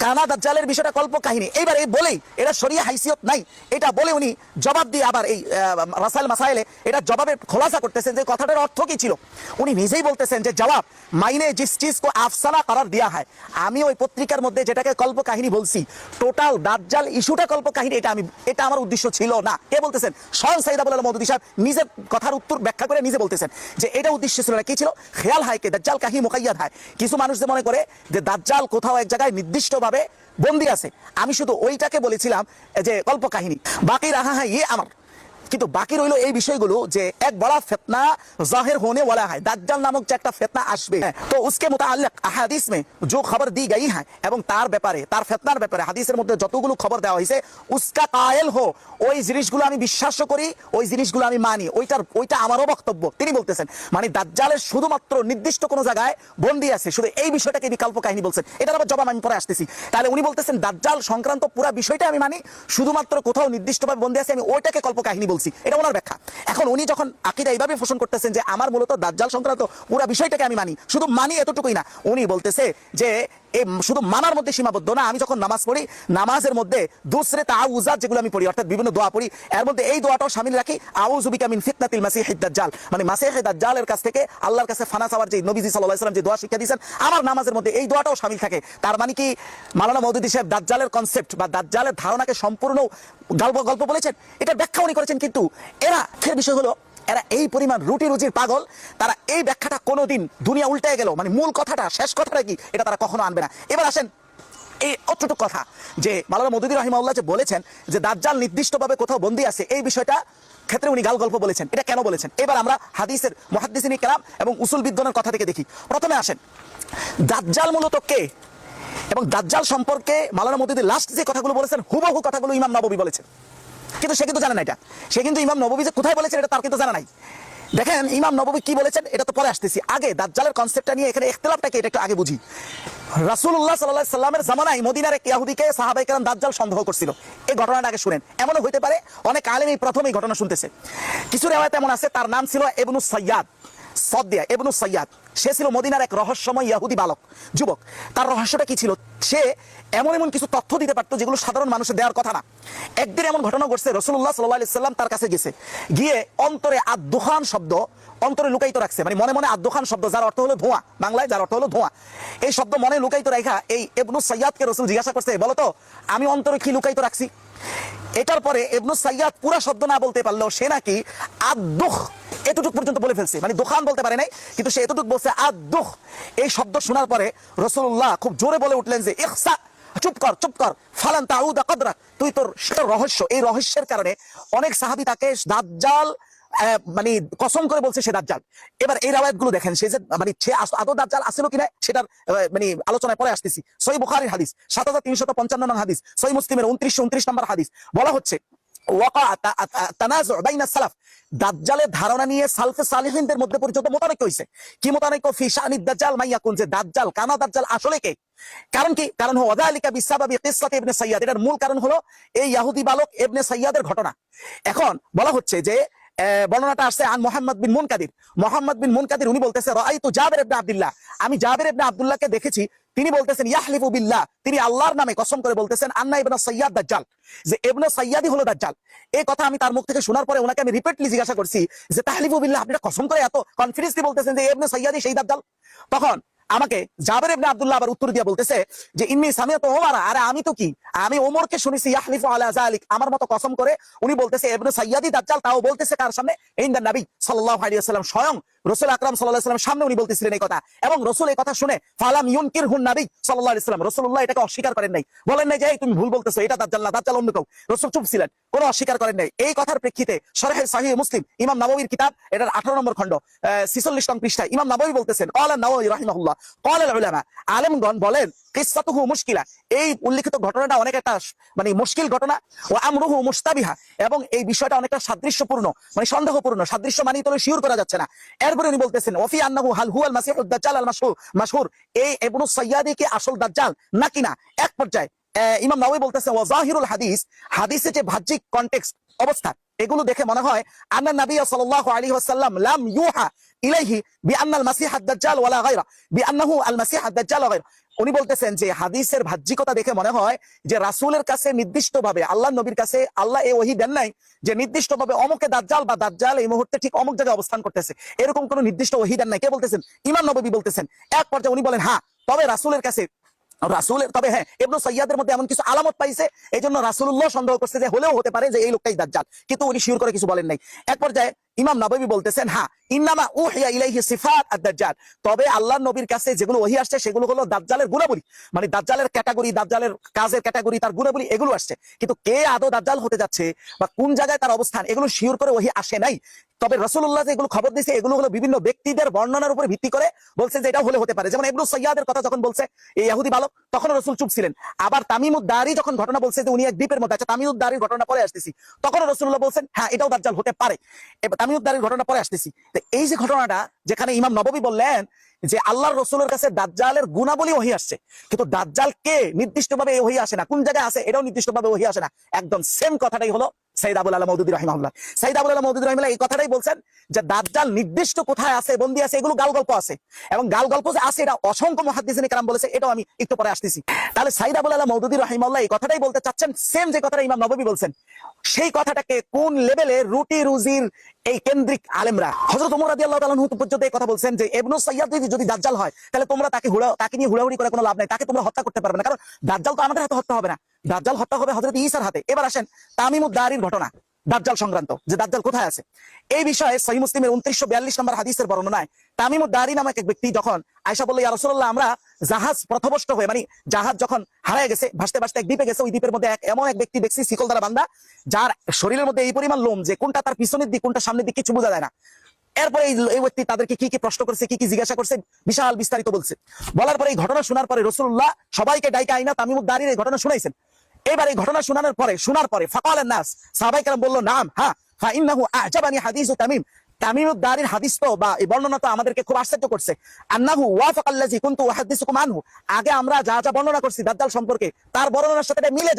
কানা দাজ্জালের বিষয়টা কল্প কাহিনী। এইবার এই বলেই এটা শরিয়া হাইসিয়ত নাই, এটা বলে উনি জবাব দিয়ে আবার এই রাসাইল মাসাইলে এটা জবাবের খোলাসা করতেছেন যে কথাটার অর্থ কি ছিল। উনি নিজেই বলতেছেন যে জবাব মাইনে জিস চিজ কো আফসানা করার দেয়া হয়। আমি ওই পত্রিকার মধ্যে যেটাকে কল্প কাহিনী বলছি, টোটাল দাজ্জাল ইস্যুটা কল্প কাহিনী, এটা আমার উদ্দেশ্য ছিল না। কে বলতেছেন? স্বয়ং সাইদ আবুল আলম মওদুদী সাহেব নিজের কথার উত্তর ব্যাখ্যা করে নিজে বলতেছেন যে এটা উদ্দেশ্য ছিল না। কি ছিল? খেয়াল হয় কে দাজ্জাল কাহি মুকাইয়াদ হয়। কিছু মানুষ যে মনে করে যে দাজ্জাল কোথাও এক জায়গায় নির্দিষ্টভাবে বন্দি আছে, আমি শুধু ওইটাকে বলেছিলাম যে কল্প কাহিনী। বাকি রাহা হ্যাঁ ইয়ে আমার, কিন্তু বাকি রইল এই বিষয়গুলো যে এক বড় ফিতনা জাহির होने वाला है, দাজ্জাল নামক যে একটা ফিতনা আসবে, তো उसके मुताल्लिक अहादीस में जो खबर दी गई है এবং তার ব্যাপারে তার ফিতনার ব্যাপারে হাদিসের মধ্যে যতগুলো খবর দেওয়া হয়েছে उसका कायल हो, ওই জিনিসগুলো আমি বিশ্বাস করি, ওই জিনিসগুলো আমি মানি, ওইটা আমারও বক্তব্য। তিনি বলতেছেন মানে দাজ্জালের শুধুমাত্র নির্দিষ্ট কোনো জায়গায় বন্দি আছে, শুধু এই বিষয়টাকে তিনি কল্প কাহিনী বলছেন। এটার আবার জবাব আমি পরে আসতেছি। তাহলে উনি বলতেছেন দাজ্জাল সংক্রান্ত পুরো বিষয়টা আমি মানি, শুধুমাত্র কোথাও নির্দিষ্টভাবে বন্দি আছে আমি ওইটাকে কল্প কাহিনী বলছি। এটা ওনার ব্যাখ্যা। এখন উনি যখন আকীদা এইভাবে পোষণ করতেছেন যে আমার মূলত দাজ্জাল সংক্রান্ত পুরো বিষয়টাকে আমি মানি, শুধু মানি এতটুকুই না, উনি বলতেছে যে এই শুধু মানার মধ্যে সীমাবদ্ধ না। আমি যখন নামাজ পড়ি, নামাজের মধ্যে দুসরে তাআউযাত যেগুলো আমি পড়ি, অর্থাৎ বিভিন্ন দোয়া পড়ি, এর মধ্যে এই দোয়াটাও শামিল রাখি, আউযু বিকা মিন ফিতনাতিল মাসিহিদ দাজ্জাল, মানে মাসিহে দাজ্জালের কাছ থেকে আল্লাহর কাছে ফানা চাওয়ার যে নবীজি সাল্লাল্লাহু আলাইহি ওয়াসাল্লাম যে দোয়া শিক্ষা দিয়েছেন, আমার নামাজের মধ্যে এই দোয়াটাও শামিল থাকে। তার মানে কি মাওলানা মওদুদী সাহেব দাজ্জালের কনসেপ্ট বা দাজ্জালের ধারণাকে সম্পূর্ণ গল্প বলেছেন? এটা ব্যাখ্যা উনি করেছেন, কিন্তু এরা এর বিষয় হলো এরা এই পরিমাণ রুটি রুজির পাগল, তারা এই ব্যাখ্যাটা কোনোদিন দুনিয়া উল্টে গেল মানে মূল কথাটা শেষ কথাটা কি এটা তারা কখনো আনবে না। এবার আসেন এই অতটুকু কথা যে মাওলানা মওদুদী রাহিমাহুল্লাহ যে বলেছেন যে দাজ্জাল নির্দিষ্টভাবে কোথাও বন্দী আছে, এই বিষয়টা ক্ষেত্রে উনি গল্প বলেছেন। এটা কেন বলেছেন? এবার আমরা হাদিসের মুহাদ্দিসিনে কেরাম এবং উসুল বিদ্বানের কথা থেকে দেখি। প্রথমে আসেন দাজ্জাল মূলত কে এবং দাজ্জাল সম্পর্কে মাওলানা মওদুদী লাস্ট যে কথাগুলো বলেছেন হুবহু কথাগুলো ইমাম নববী বলেছেন, কিন্তু সে কিন্তু জানে না এটা। সে কিন্তু ইমাম নববী যে কোথায় বলেছেন এটা তার কিন্তু জানা নাই। দেখেন ইমাম নববী কি বলেছেন এটা তো পরে আসতেছি, আগে দাজ্জালের কনসেপ্টটা নিয়ে এখানে ইখতিলাফটাকে এটা একটু আগে বুঝি। রাসূলুল্লাহ সাল্লাল্লাহু আলাইহি সাল্লামের জামানায় মদিনার এক ইহুদিকে সাহাবায়ে কেরাম দাজ্জাল সন্দেহ করছিল। এই ঘটনাটা আগে শুনেন। এমনও হইতে পারে অনেক আলেম এই প্রথম এই ঘটনা শুনতেছে। কিছু রিওয়ায়াত এমন আছে তার নাম ছিল ইবনু সাইয়াদ, সদ্দিয়া ইবনু সাইয়াদ। সে ছিল মদিনার এক রহস্যময় ইহুদি বালক, যুবক। তার রহস্যটা কি ছিল? সে এমন কিছু তথ্য দিতে পারতো যেগুলো সাধারণ মানুষের দেওয়ার কথা না। একদিন এমন ঘটনা ঘটছে, রাসূলুল্লাহ সাল্লাল্লাহু আলাইহি সাল্লাম তার কাছে গেছে, গিয়ে অন্তরে আদ-দুখান শব্দ অন্তরে লুকায়িত রাখছে, মানে মনে মনে আদ-দুখান শব্দ যার অর্থ হলো ধোঁয়া, বাংলায় যার অর্থ হলো ধোঁয়া, এই শব্দ মনে লুকায়িত রাখা এই ইবনু সাইয়াদকে রাসূল জিজ্ঞাসা করছে, বলো তো আমি অন্তরে কি লুকায়িত রাখছি? এটার পরে ইবনু সাইয়াদ পুরো শব্দ না বলতে পারলেও সে নাকি আদ-দুখ এতটুকু পর্যন্ত বলে ফেলছে, মানে দোকান বলতে পারে নাই, কিন্তু সে এতটুকু বলছে আদ-দুখ। এই শব্দ শোনার পরে রাসূলুল্লাহ খুব জোরে বলে উঠলেন যে ইখসা, চুপ কর, ফালান তাউদা কদরাক, তুই তোর রহস্য, এই রহস্যের কারণে অনেক সাহাবী তাকে দাজ্জাল মানে কসম করে বলছে সে দাজ্জাল। এবার এই রাওয়ায়াতগুলো দেখেন, সে যে মানে সে আদৌ দাজ্জাল আছিল কিনা সেটার মানে আলোচনায় পরে আসতেছি। সহিহ বুখারীর হাদিস 7355 নং হাদিস, সহিহ মুসলিমের 2929 নম্বর হাদিস, বলা হচ্ছে দাজ্জালের ধারণা নিয়ে সালফে সালিহিনদের মধ্যে পর্যন্ত মোতাবেক হইছে। কি মোতাবেক? ফি শানিদ দাজ্জাল মাইয়াকুন, যে দাজ্জাল কানা দাজ্জাল আসলে কে? কারণ কি? কারণ ওয়াযালিকা বিসাবাবি কিসসাতি ইবনে সাইয়াদ, এটার মূল কারণ হলো এই ইহুদি বালক ইবনে সাইয়াদের ঘটনা। এখন বলা হচ্ছে যে বর্ণনাটা আসছে আন মুহাম্মদ বিন মুনকাদির, উনি বলতেছে রাআইতু জাবির ইবনে আব্দুল্লাহ, আমি জাবির ইবনে আব্দুল্লাহকে দেখেছি, তিনি বলতেছেন ইয়াহলিফু বিল্লাহ, তিনি আল্লাহর নামে কসম করে বলতেছেন আন্না ইবনে সাইয়াদ দাজ্জাল, যে ইবনে সাইয়াদই হলো দাজ্জাল। এই কথা আমি তার মুখ থেকে শোনার পরে ওনাকে আমি রিপিটলি জিজ্ঞাসা করছি যে তাহলিফু বিল্লাহ, আপনি কসম করে এত কনফিডেন্সলি বলতেছেন যে ইবনে সাইয়াদই সেই দাজ্জাল? তখন আমাকে জাবির ইবনে আব্দুল্লাহ আবার উত্তর দিয়ে বলতেছে যে ইন্নী সামিআতু ওমর, আরে আমি তো কি, আমি ওমরকে শুনেছি ইয়াহলিফু আলা যালিক, আমার মতো কসম করে উনি বলতেছে ইবনে সাইয়াদি দাজ্জাল, তাও বলতেছে কার সামনে? ইনদান নবী সাল্লাল্লাহু আলাইহি ওয়াসাল্লাম, স্বয়ং রাসূল আকরাম সাল্লাল্লাহু আলাইহি ওয়াসাল্লামের সামনে উনি বলতেছিলেন এই কথা। এবং রাসূল এই কথা শুনে ফালাম ইউনকিরহুন নবী সাল্লাল্লাহু আলাইহি ওয়াসাল্লাম, রাসূলুল্লাহ এটাকে অস্বীকার করেন নাই, বলেন নাই যে এই তুমি ভুল বলতেছো, এটা দাজ্জাল না, দাজ্জাল অন্য কেউ। রাসূল চুপ ছিলেন, কোনো অস্বীকার করেন নাই। এই কথার প্রেক্ষিতে শরহ সহিহ মুসলিম ইমাম নববীর কিতাব, এটার 18 নম্বর খণ্ড 46 নং পৃষ্ঠায় ইমাম নববী বলতেছেন ক্বালা নববী রাহিমাহুল্লাহ ক্বালা আল উলামা, আলেমগণ বলেন কিসসাতুহু মুশকিলা, এই উল্লেখিত ঘটনাটা অনেক একটা মানে মুশকিল ঘটনা, ও আমরুহু মুশতাবিহা, এবং এই বিষয়টা অনেকটা সাদৃশ্যপূর্ণ, মানে সন্দেহপূর্ণ, সাদৃশ্য মানে তো শিওর করা যাচ্ছে না। এরপরে উনি বলতেছেন ওয়াফি আন্নাহু হাল হুয়াল মাসিহুদ দাজ্জাল আল মাশহুর, এই ইবনু সাইয়াদি কি আসল দাজ্জাল নাকি না? এক পর্যায়ে ইমাম নববী বলতেছেন ওয়া যাহিরুল হাদিস, হাদিসে যে বাহ্যিক কনটেক্সট অবস্থা, এগুলো দেখে মনে হয় আন্না নবী সাল্লাল্লাহু আলাইহি ওয়াসাল্লাম লাম ইউহা ইলাইহি বিআন্নাল মাসিহ আদ-দাজ্জাল ওয়ালা গায়রা বিআন্নাহু আল মাসিহ আদ-দাজ্জাল ওয়া গায়রা। উনি বলতেছেন যে হাদিসের বাহ্যিকতা দেখে মনে হয় যে রাসূলের কাছে নির্দিষ্টভাবে, আল্লাহর নবীর কাছে আল্লাহ এই ওহী দেন নাই যে নির্দিষ্টভাবে অমুকে দাজ্জাল বা দাজ্জাল এই মুহূর্তে ঠিক অমুক জায়গায় অবস্থান করতেছে, এরকম কোনো নির্দিষ্ট ওহী দেন নাই। কে বলতেছেন? ইমাম নববী বলতেছেন। এক পর্যায়ে উনি বলেন, হ্যাঁ তবে রাসূলের কাছে তবে হ্যাঁ ইবনে সাইয়াদের মধ্যে এমন কিছু আলামত পাইছে, এই জন্য রাসূলুল্লাহ সন্দেহ করছে যে হলেও হতে পারে যে এই লোকটাই দাজ্জাল, কিন্তু উনি শিওর করে কিছু বলেন নাই। এক পর্যায়ে ইমাম নববী বলতেছেন, হ্যাঁ ইন্নামা উহিয়া ইলাইহি সিফাত আদ-দাজ্জাল, তবে আল্লাহর নবীর কাছে যেগুলো ওহী আসছে সেগুলো হলো দাজ্জালের গুণাবলী, মানে দাজ্জালের ক্যাটাগরি, দাজ্জালের কাজের ক্যাটাগরি, তার গুণাবলী এগুলো আসছে, কিন্তু কে আদৌ দাজ্জাল হতে যাচ্ছে বা কোন জায়গায় তার অবস্থান এগুলো শিওর করে ওহী আসে নাই। তবে রাসূলুল্লাহ যে এগুলো খবর দিয়েছে এগুলো হলো বিভিন্ন ব্যক্তিদের বর্ণনার উপর ভিত্তি করে বলছে যে এটা হতে পারে। যেমন ইবনে সাইয়াদের কথা যখন বলছে এই ইহুদি বালক, তখন রাসূল চুপ ছিলেন। আবার তামিমুদ দারি যখন ঘটনা বলছে যে উনি এক দ্বীপের মধ্যে, আচ্ছা তামিমুদ দারির ঘটনা পরে আসতেছি, তখন রাসূলুল্লাহ বলছেন হ্যাঁ এটাও দাজ্জাল হতে পারে। এবার তামিমুদ দারির ঘটনা পরে আসতেছি। তো এই যে ঘটনাটা যেখানে ইমাম নববী বললেন যে আল্লাহর রাসূলের কাছে দাজ্জালের গুণাবলী ওহী আসছে, কিন্তু দাজ্জাল কে নির্দিষ্টভাবে ওহী আসে না, কোন জায়গায় আছে এটাও নির্দিষ্টভাবে ওহী আসে না। একদম সেম কথাটাই হলো সাইয়্যিদ আবুল আলা মাউদুদী রাহিমাহুল্লাহ। সাইয়্যিদ আবুল আলা মাউদুদী রাহিমাহুল্লাহ এই কথাটাই বলছেন যে দাজ্জাল নির্দিষ্ট কোথায় আছে, বন্দী আছে, এগুলো গাল গল্প আছে, এবং গাল গল্প যে আছে এটা অসংখ্য মুহাদ্দিসিনে কেরাম বলেছে, এটাও আমি একটু পরে আসতেছি। তাহলে সাইয়্যিদ আবুল আলা মাউদুদী রাহিমাহুল্লাহ এই কথাটাই বলতে চাচ্ছেন, সেম যে কথাটা ইমাম নববী বলছেন, সেই কথাটাকে কোন লেভেলে রুটি রুজির এই কেন্দ্রিক আলেমরা, হযরত ওমর রাদিয়াল্লাহু তাআলা আনহু পর্যন্ত এই কথা বলছেন যে ইবনে সাইয়্যাদ যদি দাজ্জাল হয় তাহলে তোমরা তাকে নিয়ে হুড়াহুড়ি করে কোনো লাভ নাই, তাকে তোমরা হত্যা করতে পারবে না, কারণ দাজ্জাল তো আমাদের হাতে হত্যা হবে না, দাজ্জাল হত্যা হবে হযরত ঈসার হাতে। এবার আসেন তামিমুদ দারির ঘটনা, দাজ্জাল সংক্রান্ত, যে দাজ্জাল কোথায় আছে এই বিষয়ে সহিহ মুসলিমের 2942 নম্বর হাদিসের বর্ণনায় তামিমুদ দারি নামক এক ব্যক্তি যখন আয়েশা বলল, ইয়া রাসূলুল্লাহ আমরা জাহাজ পথভ্রষ্ট হয়ে, মানে জাহাজ যখন হারায় গেছে, ভাসতে ভাসতে এক দ্বীপে গেছে, ওই দ্বীপের মধ্যে এমন এক ব্যক্তি দেখছি শিকল দ্বারা বাঁধা, যার শরীরের মধ্যে এই পরিমাণ লোম যে কোনটা তার পিছনের দিক কোনটা সামনের দিক কিছু বোঝা যায় না। এরপরে এই ব্যক্তি তাদেরকে কি কি প্রশ্ন করছে, কি কি জিজ্ঞাসা করছে, বিশাল বিস্তারিত বলছে। বলার পরে এই ঘটনা শোনার পরে রাসূলুল্লাহ সবাইকে ডাইকা আইনা তামিমুদ দারির এই ঘটনা শুনাইছেন। এবার এই ঘটনা শোনার পরে ফাকালান নাস, সাহাবায়ে কেরাম বলল, নাম হ্যাঁ ফা ইন্নাহু আ'জাবানি হাদিসু তামিম, তামিমুদ দারির হাদিস তো বা এই বর্ণনা তো আমাদেরকে খুব আশ্চর্য করছে। আন্নাহু ওয়াফাকাল্লাযী কুনতু উহাদ্দিসুকুম আনহু, আগে আমরা যা যা বর্ণনা করছি দাজ্জাল সম্পর্কে তার বর্ণনার সাথে এটা মিলে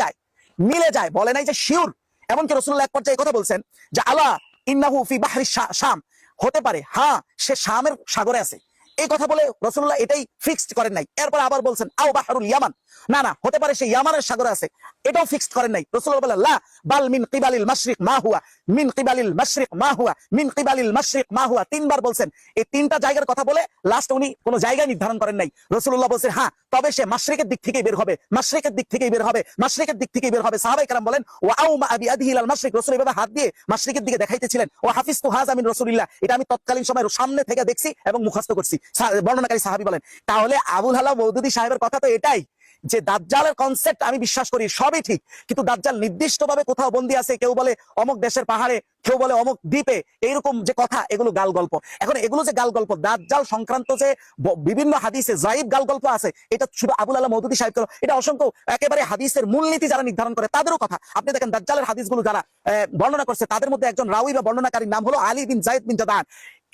যায়, বলে নাই যে শিওর। এমনকি রাসূলুল্লাহ এক পর্যায়ে কথা বলছেন যে আলা ইন্নাহু ফি বাহরি শাম, হতে পারে হ্যাঁ সে শামের সাগরে আছে, এই কথা বলে রাসূলুল্লাহ এটাই ফিক্সড করেন নাই। এরপর আবার বলছেন আও বাহরুল ইয়ামান, না হতে পারে সে ইয়ামানের সাগরে আছে, এটাও ফিক্সড করেন নাই। রাসূলুল্লাহ বলেন লা বাল মিন কিবালিল মাশরিক মা হুয়া, মিন কিবালিল মাশরিক মা হুয়া, মিন কিবালিল মাশরিক মা হুয়া, তিনবার বলছেন। এই তিনটা জায়গার কথা বলে লাস্ট উনি কোনো জায়গা নির্ধারণ করেন নাই। রাসূলুল্লাহ বলছেন হ্যাঁ তবে সে মাশরিকের দিক থেকেই বের হবে, মাশরিকের দিক থেকেই বের হবে, মাশরিকের দিক থেকেই বের হবে। সাহাবায়ে কেরাম বলেন ওয়া আও মা বিয়াদিহি ইলাল মাশরিক, রাসূল এভাবে হাত দিয়ে মাশরিকের দিকে দেখাইতেছিলেন। ও হাফিজতু হাযা মিন রাসূলিল্লাহ, এটা আমি তৎকালীন সময় সামনে থেকে দেখছি এবং মুখস্থ করছি। বর্ণনাকারী সাহাবী বলেন, তাহলে আবুল আলা মওদুদী সাহেবের কথা তো এটাই যে দাজ্জালের কনসেপ্ট আমি বিশ্বাস করি সবই ঠিক, কিন্তু দাজ্জাল নির্দিষ্টভাবে কোথাও বন্দী আছে, কেউ বলে অমুক দেশের পাহাড়ে, কেউ বলে অমুক দ্বীপে, এইরকম যে কথা এগুলো গাল গল্প। এখন এগুলো যে গাল গল্প, দাজ্জাল সংক্রান্ত যে বিভিন্ন হাদিসে যায়িব গাল গল্প আছে, এটা শুধু আবুল আলা মওদুদী সাহেব কেন, এটা অসংখ্য একেবারে হাদিসের মূলনীতি যারা নির্ধারণ করে তাদেরও কথা। আপনি দেখেন দাজ্জালের হাদিসগুলো যারা বর্ণনা করছে তাদের মধ্যে একজন রাউই বা বর্ণনাকারীর নাম হলো আলী বিন যায়েদ বিন জাদান।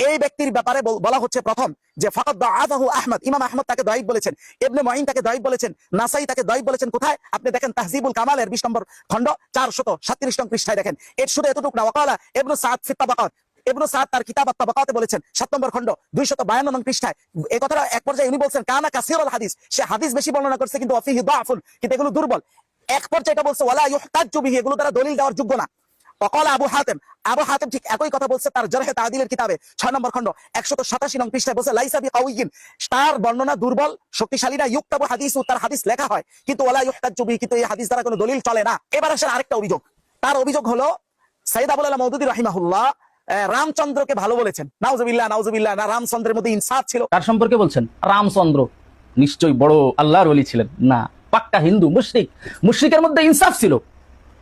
এই ব্যক্তির ব্যাপারে বলা হচ্ছে প্রথম যে ফাকাদ দাআফাহু আহমদ, ইমাম আহমদ তাকে দাঈফ বলেছেন, ইবনে মুঈন তাকে দাঈফ বলেছেন, নাসাই তাকে দাঈফ বলেছেন। কোথায় আপনি দেখেন তাহজিবুল কামালের 20 নম্বর খণ্ড 437 নং পৃষ্ঠায় দেখেন। এর শুধু এতটুকু না, ওয়াকালা ইবনে সাদ ফি তাবাকাত, ইবনে সাদ তার কিতাব আত-তাবাকাতে বলেছেন 7 নম্বর খণ্ড 252 নং পৃষ্ঠায়। এই কথাটা এক পর্যায়ে উনি বলছেন কানা কাসীরুল হাদিস, সে হাদিস বেশি বর্ণনা করছে কিন্তু ওয়াফিহি দাআফুন, কিন্তু এগুলো দুর্বল। এক পর্যায়ে এটা বলছে ওয়ালা ইহতাজ্জু বিহি, এগুলো দ্বারা দলিল দেওয়ার যোগ্য না। ওয়াকালা আবু হাতিম ঠিক একই কথা বলছে তার জারহে তা'দীলের কিতাবে 6 নম্বর খণ্ড 187 নং পৃষ্ঠায় বলছে লাইসা বিকাউয়িন, তার বর্ণনা দুর্বল, শক্তিশালী না। ইউক্তাবু হাদিসু, তার হাদিস লেখা হয় কিন্তু ওয়ালা ইহতাজ্জু বিহি, কিন্তু এই হাদিস দ্বারা কোনো দলিল চলে না। এবার আসেন আরেকটা অভিযোগ, তার অভিযোগ হলো সাইয়্যিদ আবুল আলা মাউদুদী রাহিমাহুল্লাহ রামচন্দ্রকে ভালো বলেছেন। নাউজুবিল্লাহ, না রামচন্দ্রের মধ্যে ইনসাফ ছিল। তার সম্পর্কে বলছেন রামচন্দ্র নিশ্চয়ই বড় আল্লাহর ওলি ছিলেন না, পাক্কা হিন্দু মুশরিকের মধ্যে ইনসাফ ছিল,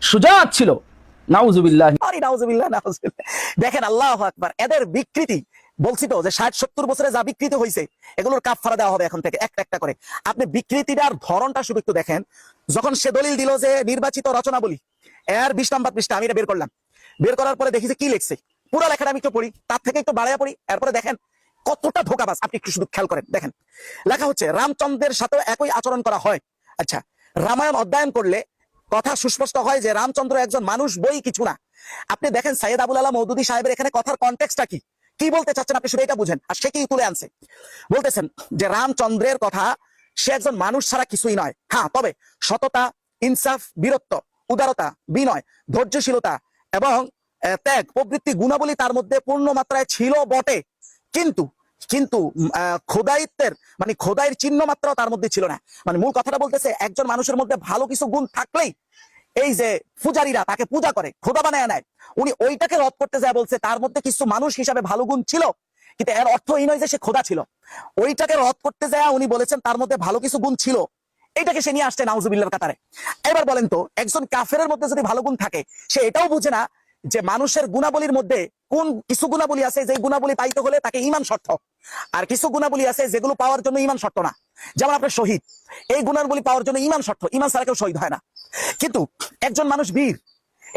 সুজাত ছিল। নাউজুবিল্লাহ। দেখেন আল্লাহু আকবার, এদের বিকৃতি বলছি তো যে 60-70 বছরে যা বিকৃতি হয়েছে এগুলোর কাফারা দেওয়া হবে এখন থেকে একটা একটা করে। আপনি বিকৃতিটার ধরনটা শুধু একটু দেখেন। যখন সে দলিল দিল যে নির্বাচিত রচনাবলী, এর 20 নম্বর পৃষ্ঠা আমি এটা বের করলাম, বের করার পরে দেখি যে কি লিখছে, পুরো লেখাটা আমি একটু পড়ি, তার থেকে একটু বাড়াইয়া পড়ি, এরপরে দেখেন কতটা ধোঁকাবাজ। আপনি একটু শুধু খেয়াল করেন, দেখেন লেখা হচ্ছে রামচন্দ্রের সাথে একই আচরণ করা হয়। আচ্ছা, রামায়ণ অধ্যয়ন করলে কথা সুস্পষ্ট হয় যে রামচন্দ্র একজন মানুষ বই কিছু না, আপনি দেখেন সৈয়দ আবুল আলা মওদুদী সাহেবের এখানে কথার কনটেক্সটটা কি, কি বলতে চাচ্ছেন আপনি শুধু এটা বুঝেন। আর সে কি তুলে আনছে, বলতেছেন যে রামচন্দ্রের কথা, সে একজন মানুষ ছাড়া কিছুই নয়। হ্যাঁ, তবে সততা, ইনসাফ, বীরত্ব, উদারতা, বিনয়, ধৈর্যশীলতা এবং ত্যাগ প্রবৃত্তি গুণাবলী তার মধ্যে পূর্ণ মাত্রায় ছিল বটে, কিন্তু কিন্তু খোদাইত্বের মানে খোদাইয়ের চিহ্ন মাত্রাও তার মধ্যে ছিল না। মানে মূল কথাটা বলতেছে, একজন মানুষের মধ্যে ভালো কিছু গুণ থাকলেই এই যে পূজারীরা তাকে পূজা করে, খোদা বানায় নেয়, উনি ওইটাকে রদ করতে যায় বলছে তার মধ্যে কিছু মানুষ হিসাবে ভালো গুণ ছিল, কিন্তু এর অর্থ এই নয় যে সে খোদা ছিল। ওইটাকে রদ করতে যায় উনি বলেছেন তার মধ্যে ভালো কিছু গুণ ছিল, এটাকে সে নিয়ে আসছে নাউজুবিল্লাহর কাতারে। এবার বলেন তো, একজন কাফেরের মধ্যে যদি ভালো গুণ থাকে, সে এটাও বুঝে না যে মানুষের গুণাবলীর মধ্যে কোন কিছু গুণাবলী আছে যে গুণাবলী পাইতে হলে তাকে ঈমান শর্ত, আর কিছু গুণাবলী আছে যেগুলো পাওয়ার জন্য ঈমান শর্ত না। যেমন আপনার শহীদ, এই গুণাবলী পাওয়ার জন্য ঈমান শর্ত, ঈমান ছাড়া কেউ শহীদ হয় না। কিন্তু একজন মানুষ বীর,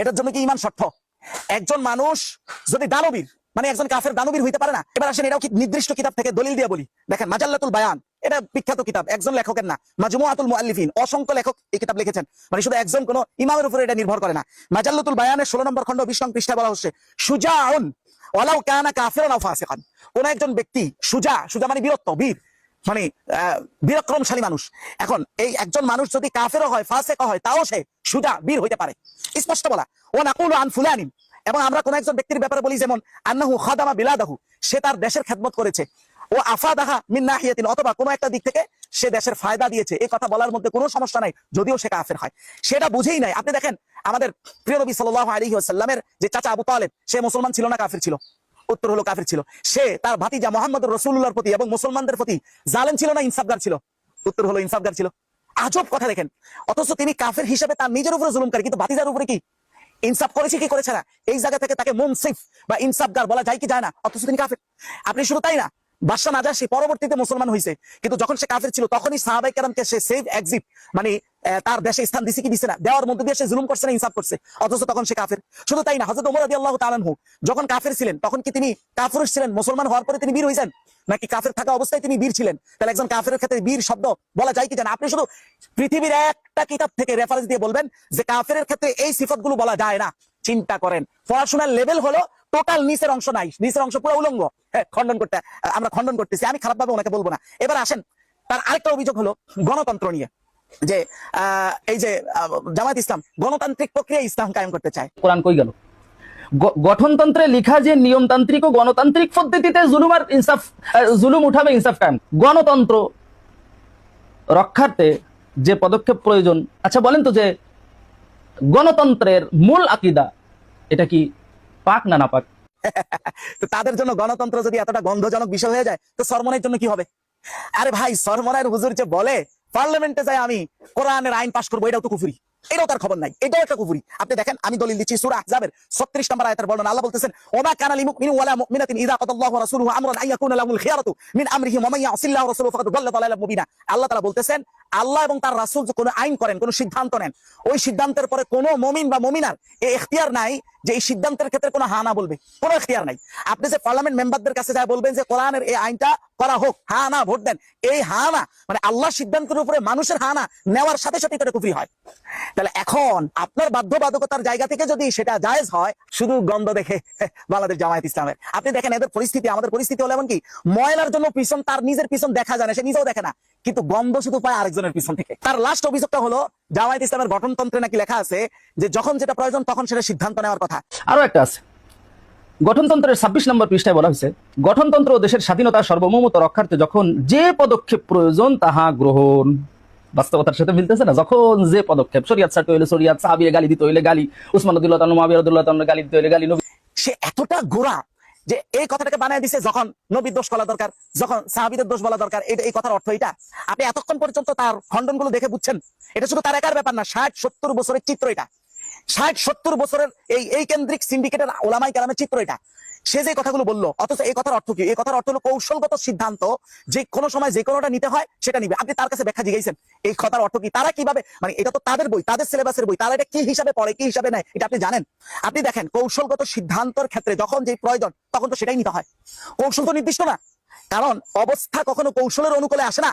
এটার জন্য কি ঈমান শর্ত? একজন মানুষ যদি দানবীর, মানে একজন কাফের দানবীর হইতে পারে না। এবার আসেন, এটাও কি নির্দিষ্ট কিতাব থেকে দলিল দিয়ে বলি। দেখেন মাজাল্লাতুল বায়ান, এটা বিখ্যাত কিতাব, একজন লেখকের না, মাজমুআতুল মুআল্লিফিন, অসংখ্য লেখক এই কিতাব লিখেছেন, মানে শুধু একজন কোন ইমামের উপরে এটা নির্ভর করে না। মাজাল্লাতুল বায়ানের 16 নম্বর খণ্ড 20 নং পৃষ্ঠায় বলা হচ্ছে, সুজাউন ওয়ালাউ কানা কাফিরান আও ফাসিকান। কোন একজন ব্যক্তি সুজা, সুজা মানে বীরত্ব, বীর মানে বীরক্রমশালী মানুষ। এখন এই একজন মানুষ যদি কাফেরও হয়, ফাসিক হয়, তাও সে সুজা, বীর হইতে পারে, স্পষ্ট বলা। ও নাকুলু আন ফুলানিন, এবং আমরা কোন একজন ব্যক্তির ব্যাপারে বলি যেমন আন্নাহু খাদামা বিলাদাহু, সে তার দেশের খেদমত করেছে, ও আফাদাহা মিন নাহিয়াতিন, অথবা কোনো একটা দিক থেকে সে দেশের ফায়দা দিয়েছে, এই কথা বলার মধ্যে কোনো সমস্যা নাই, যদিও সে কাফের হয়। সেটা বুঝেই নাই। আপনি দেখেন আমাদের প্রিয় নবী সাল্লাল্লাহু আলাইহি ওয়াসাল্লামের যে চাচা আবু তালেব, সে মুসলমান ছিল না কাফের ছিল? উত্তর হলো কাফের ছিল। সে তার ভাতিজা মুহাম্মদুর রাসূলুল্লাহর প্রতি এবং মুসলমানদের প্রতি জালেম ছিল না ইনসাফগার ছিল? উত্তর হলো ইনসাফগার ছিল। আজব কথা দেখেন, অথচ তিনি কাফের হিসেবে তার নিজের উপরে জুলুমকারী, কিন্তু ভাতিজার উপরে কি ইনসাফ করেছে কি করেছে না? এই জায়গা থেকে তাকে মুনসিফ বা ইনসাফগার বলা যায় কি যায় না? অথচ তিনি কাফের। আপনি শুধু তাই না, বাদশা নাজাশী পরবর্তীতে মুসলমান হয়েছে, কিন্তু যখন সে কাফের ছিল তখনই সাহাবায়ে কেরামকে সে সেভ এক্সিট মানে তার দেশে স্থান দিছে কি দিছে না? দেওয়ার মধ্যে দিয়ে সে জুলুম করছে না ইনসাফ করছে, অথচ তখন সে কাফের। শুধু তাই না, হযরত ওমর রাদিয়াল্লাহু তাআলা আনহু যখন কাফের ছিলেন তখন কি তিনি কাফির ছিলেন? মুসলমান হওয়ার পরে তিনি বীর হয়েছেন, নাকি কাফের থাকা অবস্থায় তিনি বীর ছিলেন? তাহলে একজন কাফেরের ক্ষেত্রে বীর শব্দ বলা যায় কি জানা? আপনি শুধু পৃথিবীর একটা কিতাব থেকে রেফারেন্স দিয়ে বলবেন যে কাফেরের ক্ষেত্রে এই সিফাতগুলো বলা যায় না। চিন্তা করেন, পড়াশোনার লেভেল হলো টোটাল নিচের অংশ নাই, নিচের অংশ পুরো উলঙ্গ। খণ্ডন করতে আমরা খণ্ডন করতেছি, আমি খারাপ ভাবে ওনাকে বলবো না। এবার আসেন, তার আরেকটা অভিযোগ হলো গণতন্ত্র নিয়ে, যে এই যে জামায়াত ইসলাম গণতান্ত্রিক প্রক্রিয়া ইসলাম কায়েম করতে চায়। কোরআন কই গেল? গঠনতন্ত্রে লেখা যে নিয়মতান্ত্রিক ও গণতান্ত্রিক পদ্ধতিতে জুলুম আর ইনসাফ, জুলুম উঠাবে ইনসাফ কায়েম, গণতন্ত্র রক্ষার্থে যে পদক্ষেপ প্রয়োজন। আচ্ছা বলেন তো, যে গণতন্ত্রের মূল আকীদা এটা কি পাক না নাপাক? তো তাদের জন্য গণতন্ত্র যদি এতটা গন্ধজনক বিষয় হয়ে যায়, তো সরমনের জন্য কি হবে? আরে ভাই, সরমনের হুজুর যে বলে পার্লামেন্টে যায় আমি কোরআনের আইন পাশ করবো, এটাও তো কুফরি, এটাও তার খবর নাই, এটাও একটা কুফরি। আপনি দেখেন, আমি দলিল দিচ্ছি সূরা আহজাবের 36 নম্বর আয়াতের বর্ণনা। আল্লাহ বলতেছেন, ওমা কানা লিল মুমিনিন ওয়ালা মুমিনাতিন ইযা কাদাল্লাহু ওয়া রাসূলুহু আমরান আইয়াকুনা লাহুল খিয়ারাতু মিন আমরিহিম ওয়া মান ইয়াসিল্লাহু ওয়া রাসূলুহু ফাকাদ দাল্লা দালালান মুবিনা। আল্লাহ তাআলা বলতেছেন, আল্লাহ এবং তার রাসূল যে কোনো আইন করেন, কোনো সিদ্ধান্ত নেন, ওই সিদ্ধান্তের পরে কোনো মুমিন বা মুমিনার এই ইখতিয়ার নাই যে এই সিদ্ধান্তের ক্ষেত্রে কোনো হা না বলবে, কোনো ইখতিয়ার নাই। আপনি যে পার্লামেন্ট মেম্বারদের কাছে যায় বলবেন যে কোরআনের এই আইনটা করা হোক, হা না ভোট দেন, এই হা না মানে আল্লাহর সিদ্ধান্তের উপরে মানুষের হা না নেওয়ার সাথে সাথে এটা কুফরি হয়। তাহলে এখন আপনার বাধ্যবাধকতার জায়গা থেকে যদি সেটা জায়েজ হয়, শুধু গন্ধ দেখে বাংলাদেশ জামায়াত ইসলামের, আপনি দেখেন এদের পরিস্থিতি, আমাদের পরিস্থিতি হলো এমন কি, ময়লার জন্য পিছন তার নিজের পিছন দেখা যায় না, সে নিজেও দেখে না, কিন্তু গন্ধ শুধু পায় আরেকজনের পিছন থেকে। তার লাস্ট অভিযোগটা হলো জামায়াত ইসলামের গঠনতন্ত্রে নাকি লেখা আছে যে যখন যেটা প্রয়োজন তখন সেটা সিদ্ধান্ত নেওয়ার কথা। আরো একটা আছে, গঠনতন্ত্রের 26 নম্বর পৃষ্ঠায় বলা হয়েছে, গঠনতন্ত্র ও দেশের স্বাধীনতা সার্বভৌমত্ব রক্ষার্থে যখন যে পদক্ষেপ প্রয়োজন তাহা গ্রহণ। বাস্তবতার সাথে মিলতেছে না? যখন যে পদক্ষেপ, শরিয়াত ছাড়তে হইলে শরিয়াত, সাহাবিয়ে গালি দিতে হইলে গালি, উসমান রাদিয়াল্লাহু তাআলা মুআবিয়া রাদিয়াল্লাহু তাআলা গালি দিতে হইলে গালি। সে এতটা গোড়া যে এই কথাটাকে বানায় দিছে, যখন নবীর দোষ বলা দরকার, যখন সাহাবীদের দোষ বলা দরকার, এই কথার অর্থ এটা। আপনি এতক্ষণ পর্যন্ত তার খণ্ডনগুলো দেখে বুঝছেন, এটা শুধু তার একার ব্যাপার না, 60-70 বছরের চিত্র এটা, 60-70 বছরের এই কেন্দ্রিক সিন্ডিকেটের ওলামায়ে কেরামের চিত্র এটা। সে যে কথাগুলো বললো, অথচ এই কথার অর্থ কি? এই কথার অর্থ হলো কৌশলগত সিদ্ধান্ত, যে কোনো সময় যে কোনোটা নিতে হয় সেটা নিবে। আপনি তার কাছে ব্যাখ্যা জিজ্ঞাসেন এই কথার অর্থ কি, তারা কিভাবে, মানে এটা তো তাদের বই, তাদের সিলেবাসের বই, তারা এটা কি হিসাবে পড়ে, কি হিসাবে নেয়, এটা আপনি জানেন? আপনি দেখেন, কৌশলগত সিদ্ধান্তের ক্ষেত্রে যখন যে প্রয়োজন তখন তো সেটাই নিতে হয়। কৌশল তো নির্দিষ্ট না, কারণ অবস্থা কখনো কৌশলের অনুকূলে আসে না,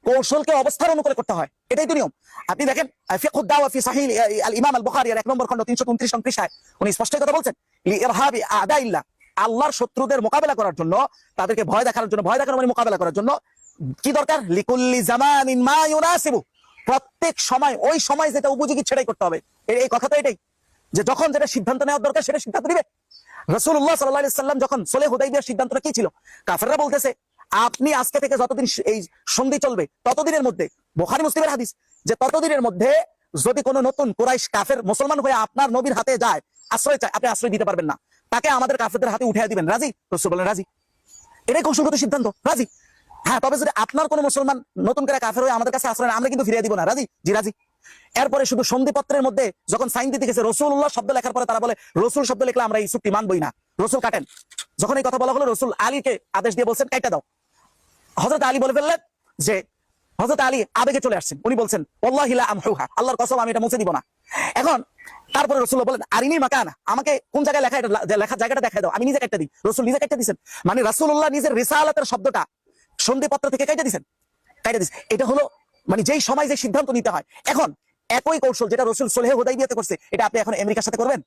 কৌশলকে অবস্থার অনুকূলে করতে হয়, এটাই তো নিয়ম। আপনি দেখেন ফিকহুদ দাওয়া ফি সাহিহ আল ইমাম আল বুখারী এর 1 নম্বর খণ্ড 329 নং পৃষ্ঠায় উনি স্পষ্ট কথা বলছেন, লিইরহাবি আদাইল্লাহ, আল্লাহর শত্রুদের মোকাবেলা করার জন্য, তাদেরকে ভয় দেখানোর জন্য, ভয় দেখানো মানে মোকাবেলা করার জন্য কি দরকার, লিকুল্লি জামানিন মা ইউনাসিবু, প্রত্যেক সময় ওই সময় যেটা উপযোগী সেটাই করতে হবে। এই কথা তো এটাই, যে যখন যেটা সিদ্ধান্ত নেওয়ার দরকার সেটা সিদ্ধান্ত নিবে। রাসূলুল্লাহ সাল্লাল্লাহু আলাইহি সাল্লাম যখন সুলহ হুদাইবিয়ার সিদ্ধান্তটা কি ছিল, কাফেররা বলতেছে আপনি আজকে থেকে যতদিন এই সন্ধি চলবে ততদিনের মধ্যে, বুখারী মুসলিমের হাদিস, যে ততদিনের মধ্যে যদি কোনো নতুন কুরাইশ কাফের মুসলমান হয়ে আপনার নবীর হাতে যায়, আশ্রয় চায়, আপনি আশ্রয় দিতে পারবেন না, তাকে আমাদের কাফেরদের হাতে উঠিয়ে দিবেন, রাজি? রাসূল বলেন রাজি। এটাই কৌশলগত সিদ্ধান্ত, রাজি। হ্যাঁ, তবে যদি আপনার কোনো মুসলমান নতুন করে কাফের হয়ে আমাদের কাছে আশ্রয় নেয়, আমরা কিন্তু ফিরিয়ে দিব না, রাজি? জি রাজি। এরপরে শুধু সন্ধিপত্রের মধ্যে যখন সাইন দিতে গেছে, রাসূলুল্লাহ শব্দ লেখার পরে তারা বলে রাসূল শব্দ লিখলে আমরা এই চুক্তি মানবই না, রাসূল কাটেন। যখন এই কথা বলা হলো, রাসূল আলীকে আদেশ দিয়ে বলছেন কাইটা দাও। হযরত আলী বলে ফেললেন যে, হযরত আলী আবেগে চলে আসছেন, উনি বলছেন ওয়াল্লাহি লা আমহুহা, আল্লাহর কসম আমি এটা মুছে দিব না। এখন তারপরে রাসূল বলেন আরিনি মাকানা, আমাকে কোন জায়গায় লেখা, এটা লেখা জায়গাটা দেখায় দাও, আমি নিজে কাটতে দিই। রাসূল নিজে কাটতে দিয়েছেন, মানে রাসূলুল্লাহ নিজের রিসালাতের শব্দটা সন্ধিপত্র থেকে কাটতে দিয়েছেন, কাটতে দিয়েছেন। এটা হলো মানে যেই সময় যে সিদ্ধান্ত নিতে হয়। এখন একই কৌশল যেটা রাসূল সুলহ হুদাইবিয়াতে করছে, এটা আপনি এখন আমেরিকার সাথে করবেন?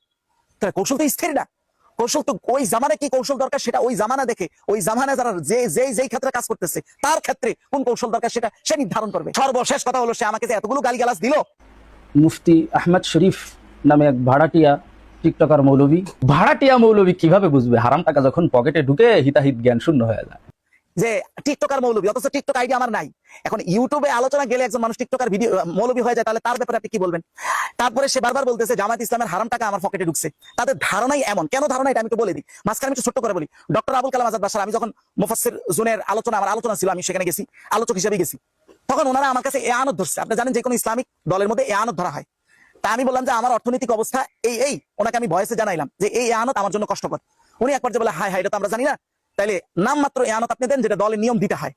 তাহলে কৌশল তো স্থির না। কৌশল তো ওই জামানায় কি কৌশল দরকার সেটা ওই জামানা দেখে, ওই জামানায় যারা যেই ক্ষেত্রে কাজ করতেছে তার ক্ষেত্রে কোন কৌশল দরকার সেটা সে নির্ধারণ করবে। সর্বশেষ কথা হলো, সে আমাকে যে এতগুলো গালিগালাজ দিল, মুফতি আহমদ শরীফ নামে এক ভাড়াটিয়া টিকটকার মৌলবী। ভাড়াটিয়া মৌলবী কিভাবে বুঝবে হারাম টাকা যখন পকেটে ঢুকে হিতাহিত জ্ঞান শূন্য হয়ে যায়? যে টিকটকার মৌলবী, অথচ টিকটক আইডি আমার নাই। এখন ইউটিউবে আলোচনা গেলে একজন মানুষ টিকটকার ভিডিও মৌলবী হয়ে যায়, তাহলে তার ব্যাপারে আপনি কি বলবেন? তারপরে সে বারবার বলতেছে জামাত ইসলামের হারাম টাকা আমার পকেটে ঢুকছে। তাদের ধারণাই এমন। কেন ধারণা, এটা আমি একটু বলে দিই, মাঝখানে আমি একটু ছোট্ট করে বলি। ডক্টর আবুল কালাম আজাদ বাশার, আমি যখন মুফাসসির জোনের আমার আলোচনা ছিল, আমি সেখানে গেছি, আলোচক হিসেবে গেছি। তখন ওনারা আমার কাছে এয়ানত ধরছে। আপনি জানেন যে কোনো ইসলামিক দলের মধ্যে এয়ানত ধরা হয়। তা আমি বললাম যে আমার অর্থনৈতিক অবস্থা এই ওনাকে আমি ভয়েসে জানাইলাম যে এই এয়ানত আমার জন্য কষ্টকর। উনি একবার যে বলে হাই হাই, এটা তো আমরা জানি না, তাইলে নাম মাত্র এয়ানত আপনি দেন, যেটা দলের নিয়ম দিতে হয়।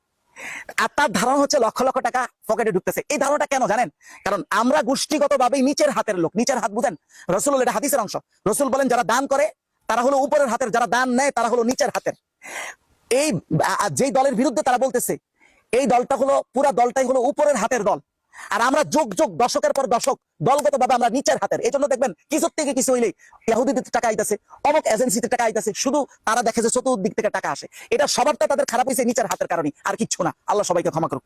আর তার ধারণা হচ্ছে লক্ষ লক্ষ টাকা পকেটে ঢুকতেছে। এই ধারণাটা কেন জানেন? কারণ আমরা গোষ্ঠীগতভাবেই নিচের হাতের লোক। নিচের হাত বুঝেন? রাসূল, এটা হাদিসের অংশ। রাসূল বলেন যারা দান করে তারা হলো উপরের হাতের, যারা দান নেয় তারা হলো নিচের হাতের। এই যেই দলের বিরুদ্ধে তারা বলতেছে, এই দলটা হলো, পুরা দলটাই হলো উপরের হাতের দল। আর আমরা যোগ দশকের পর দশক দলগতভাবে আমরা নিচের হাতের। এই জন্য দেখবেন কিছুর থেকে কিছু হইলেই ইহুদিদের টাকা আইতাছে, অমুক এজেন্সিতে টাকা আইতাছে, শুধু তারা দেখে যে চতুর্দিক থেকে টাকা আসে। এটা সবারটা তাদের খারাপ হয়েছে নিচের হাতের কারণে, আর কিচ্ছু না। আল্লাহ সবাইকে ক্ষমা করুক।